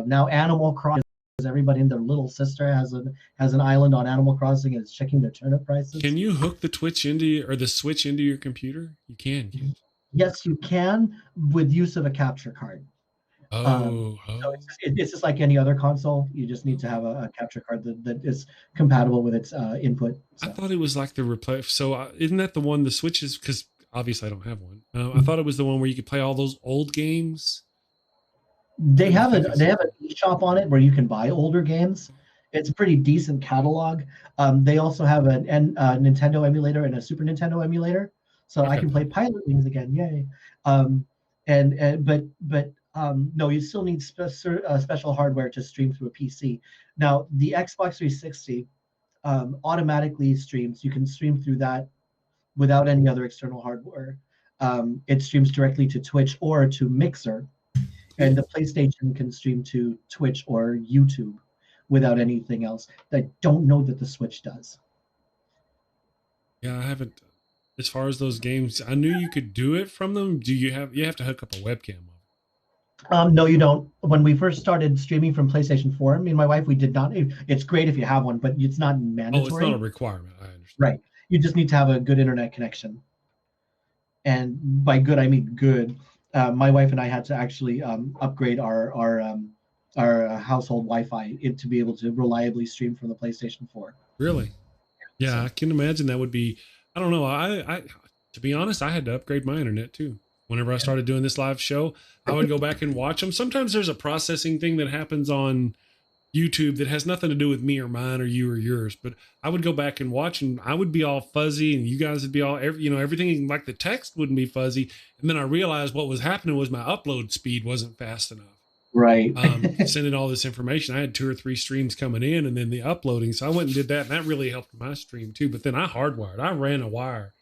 now Animal Crossing. Everybody and their little sister has an island on Animal Crossing and is checking their turnip prices. Can you hook the the Switch into your computer? You can, can't you? Yes, you can, with use of a capture card. Oh, So oh. it's just like any other console. You just need to have a capture card that is compatible with its input. I So thought it was like the replay. So isn't that the one, the Switches? Because obviously I don't have one. I thought it was the one where you could play all those old games. they Trying to have think a of they have an eShop on it where you can buy older games. It's a pretty decent catalog. They also have a Nintendo emulator and a Super Nintendo emulator, so I okay. can play Pilot Wings again. Yay! Um, but no, you still need special hardware to stream through a PC. Now the Xbox 360 automatically streams. You can stream through that without any other external hardware. It streams directly to Twitch or to Mixer, and Cool. the PlayStation can stream to Twitch or YouTube without anything else. I don't know that the Switch does. Yeah, I haven't. As far as those games, I knew you could do it from them. You have to hook up a webcam on No, you don't. When we first started streaming from PlayStation 4, me and my wife, we did not. It's great if you have one, but it's not Oh, it's not a mandatory. requirement. I understand. Right. You just need to have a good internet connection. And by good, I mean good. My wife and I had to actually upgrade our household Wi-Fi to be able to reliably stream from the PlayStation 4. Really? Yeah, I So can imagine that would be. I don't know. I to be honest, I had to upgrade my internet too. Whenever I started doing this live show, I would go back and watch them. Sometimes there's a processing thing that happens on YouTube that has nothing to do with me or mine or you or yours, but I would go back and watch and I would be all fuzzy and you guys would be all, everything like the text wouldn't be fuzzy. And then I realized what was happening was my upload speed wasn't fast enough. right. Sending all this information. I had 2 or 3 streams coming in and then the uploading. So I went and did that and that really helped my stream too. But then I ran a wire,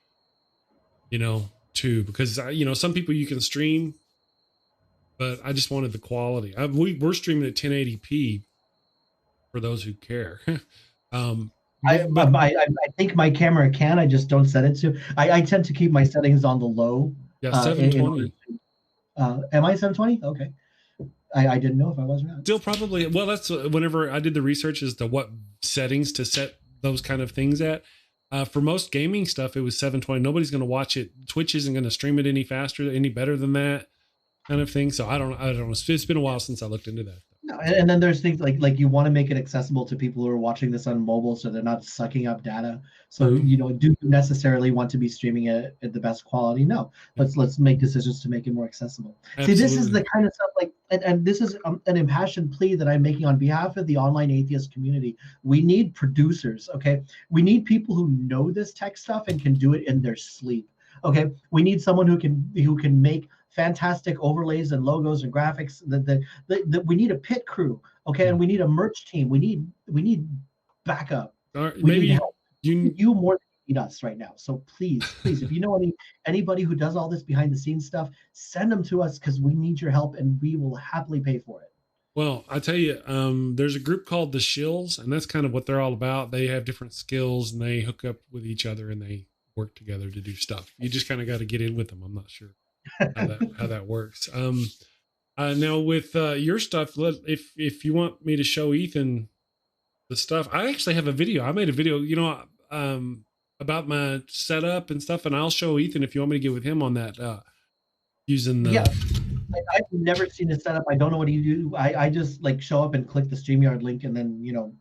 too, because some people you can stream, but I just wanted the quality. We're streaming at 1080p for those who care. um, I, but I I think my camera can. I just don't set it to. I tend to keep my settings on the low, Yeah, in order 720. to, am I 720? Okay. I didn't know if I was or not. Still probably, well, that's whenever I did the research as to what settings to set those kind of things at. For most gaming stuff, it was 720. Nobody's going to watch it. Twitch isn't going to stream it any faster, any better than that kind of thing. So I don't know. It's been a while since I looked into that. No, and then there's things like you want to make it accessible to people who are watching this on mobile, so they're not sucking up data. So do you necessarily want to be streaming it at the best quality? No. Let's make decisions to make it more accessible. Absolutely. See, this is the kind of stuff and this is an impassioned plea that I'm making on behalf of the online atheist community. We need producers, okay? We need people who know this tech stuff and can do it in their sleep. Okay, we need someone who can make fantastic overlays and logos and graphics. That we need a pit crew, okay, and we need a merch team. We need backup. We need help. You more than you need us right now. So please, if you know anybody who does all this behind the scenes stuff, send them to us because we need your help and we will happily pay for it. Well, I tell you, there's a group called the Shills, and that's kind of what they're all about. They have different skills and they hook up with each other and they work together to do stuff. You just kind of got to get in with them. I'm not sure how that works. Now with your stuff, if you want me to show Ethan the stuff, I actually have a video. I made a video, about my setup and stuff, and I'll show Ethan if you want me to get with him on that. Using the I've never seen a setup. I don't know what you do. I just like show up and click the StreamYard link and then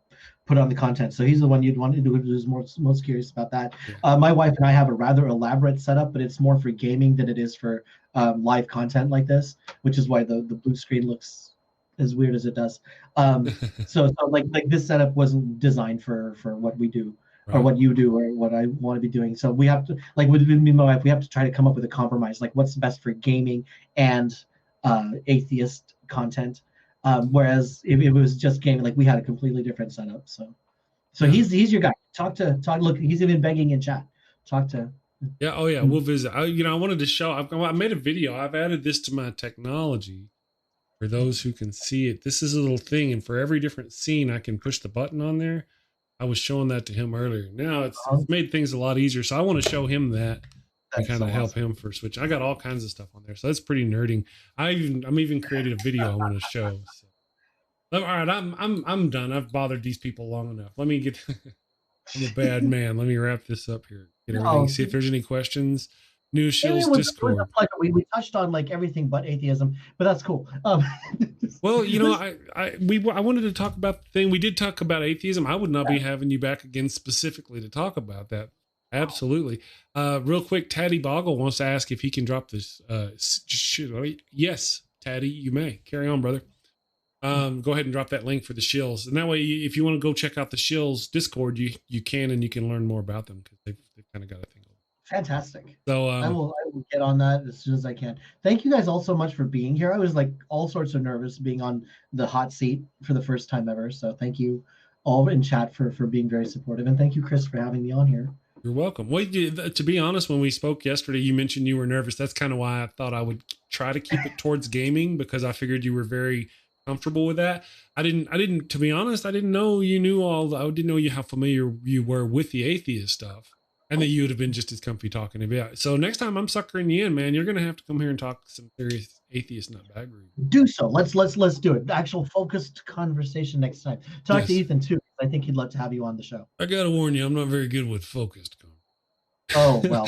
put on the content. So he's the one you'd want to do who's most curious about that. My wife and I have a rather elaborate setup, but it's more for gaming than it is for live content like this, which is why the blue screen looks as weird as it does. So like this setup wasn't designed for what we do. Right. Or what you do or what I want to be doing. So we have to, like with me and my wife, we have to try to come up with a compromise, like what's best for gaming and atheist content. Whereas if it was just gaming, like we had a completely different setup. So he's your guy. Talk. Look, he's even begging in chat. Talk to. Yeah. Oh yeah. We'll visit. I wanted to show. I made a video. I've added this to my technology for those who can see it. This is a little thing, and for every different scene, I can push the button on there. I was showing that to him earlier. Now it's made things a lot easier. So I want to show him that and kind of help him for Switch. I got all kinds of stuff on there. So that's pretty nerding. I'm even created a video I want to show. So. All right, I'm done. I've bothered these people long enough. Let me get I'm a bad man. Let me wrap this up here. Get everything. See if there's any questions. New Shills Discord. We touched on like everything but atheism, but that's cool. Well, I wanted to talk about the thing. We did talk about atheism. I would not be having you back again specifically to talk about that. Absolutely. Real quick, Taddy Boggle wants to ask if he can drop this. Yes, Taddy, you may. Carry on, brother. Go ahead and drop that link for the Shills. And that way, if you want to go check out the Shills Discord, you can, and you can learn more about them because they've kind of got a thing. Fantastic. So I will get on that as soon as I can. Thank you guys all so much for being here. I was like all sorts of nervous being on the hot seat for the first time ever. So thank you all in chat for being very supportive. And thank you, Chris, for having me on here. You're welcome. Well, to be honest, when we spoke yesterday, you mentioned you were nervous. That's kind of why I thought I would try to keep it towards gaming because I figured you were very comfortable with that. I didn't, to be honest, I didn't know you knew I didn't know how familiar you were with the atheist stuff. And that you would have been just as comfy talking about it. So next time I'm suckering you in, man, you're going to have to come here and talk some serious atheist nutbaggery. Do so. Let's do it. The actual focused conversation next time. Talk to Ethan too. I think he'd love to have you on the show. I got to warn you, I'm not very good with focused. Oh, well.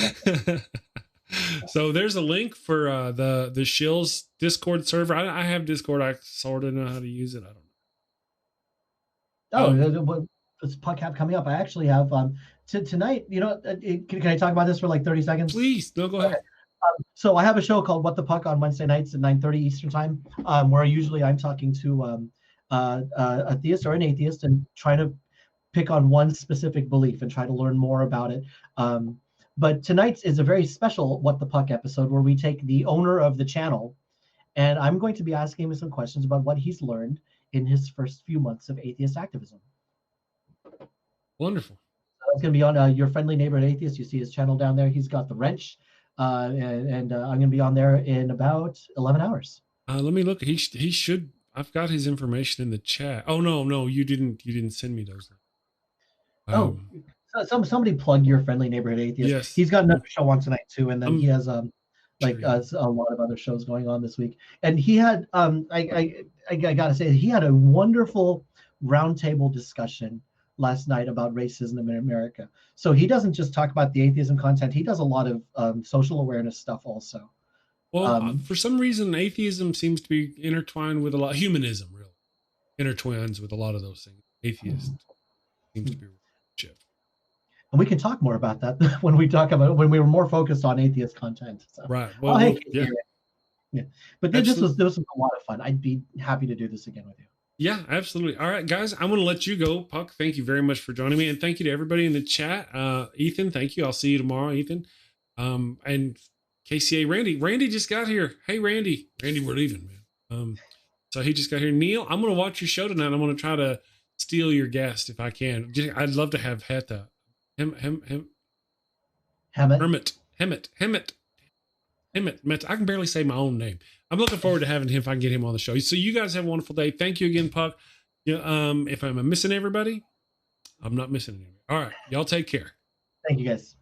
So there's a link for the Shills Discord server. I have Discord. I sort of know how to use it. I don't know. This podcast coming up. I actually have tonight. Can I talk about this for like 30 seconds? Please, no, go ahead. Okay. So I have a show called What the Puck on Wednesday nights at 9:30 Eastern time, where usually I'm talking to a theist or an atheist and trying to pick on one specific belief and try to learn more about it. But tonight's is a very special What the Puck episode where we take the owner of the channel, and I'm going to be asking him some questions about what he's learned in his first few months of atheist activism. Wonderful. It's going to be on Your Friendly Neighborhood Atheist. You see his channel down there. He's got the wrench, and I'm going to be on there in about 11 hours. Let me look. He should. I've got his information in the chat. Oh no, you didn't send me those. Somebody plug Your Friendly Neighborhood Atheist. Yes. He's got another show on tonight too, and then he has like Sure. a lot of other shows going on this week. And he had, I gotta say, he had a wonderful roundtable discussion last night about racism in America. So he doesn't just talk about the atheism content; he does a lot of social awareness stuff also. Well, for some reason, atheism seems to be intertwined with a lot. Humanism really intertwines with a lot of those things. Atheist seems to be shift. And we can talk more about that when we were more focused on atheist content. So. Right. Well, yeah. Yeah. But this was a lot of fun. I'd be happy to do this again with you. Yeah, absolutely. All right, guys, I'm going to let you go. Puck, thank you very much for joining me. And thank you to everybody in the chat. Ethan, thank you. I'll see you tomorrow, Ethan. And KCA, Randy just got here. Hey, Randy, we're leaving, man. So he just got here. Neil, I'm going to watch your show tonight. I'm going to try to steal your guest if I can. I'd love to have Heta. Hermit. I can barely say my own name. I'm looking forward to having him if I can get him on the show. So you guys have a wonderful day. Thank you again, Puck. If I'm missing everybody, I'm not missing anybody. All right. Y'all take care. Thank you, guys.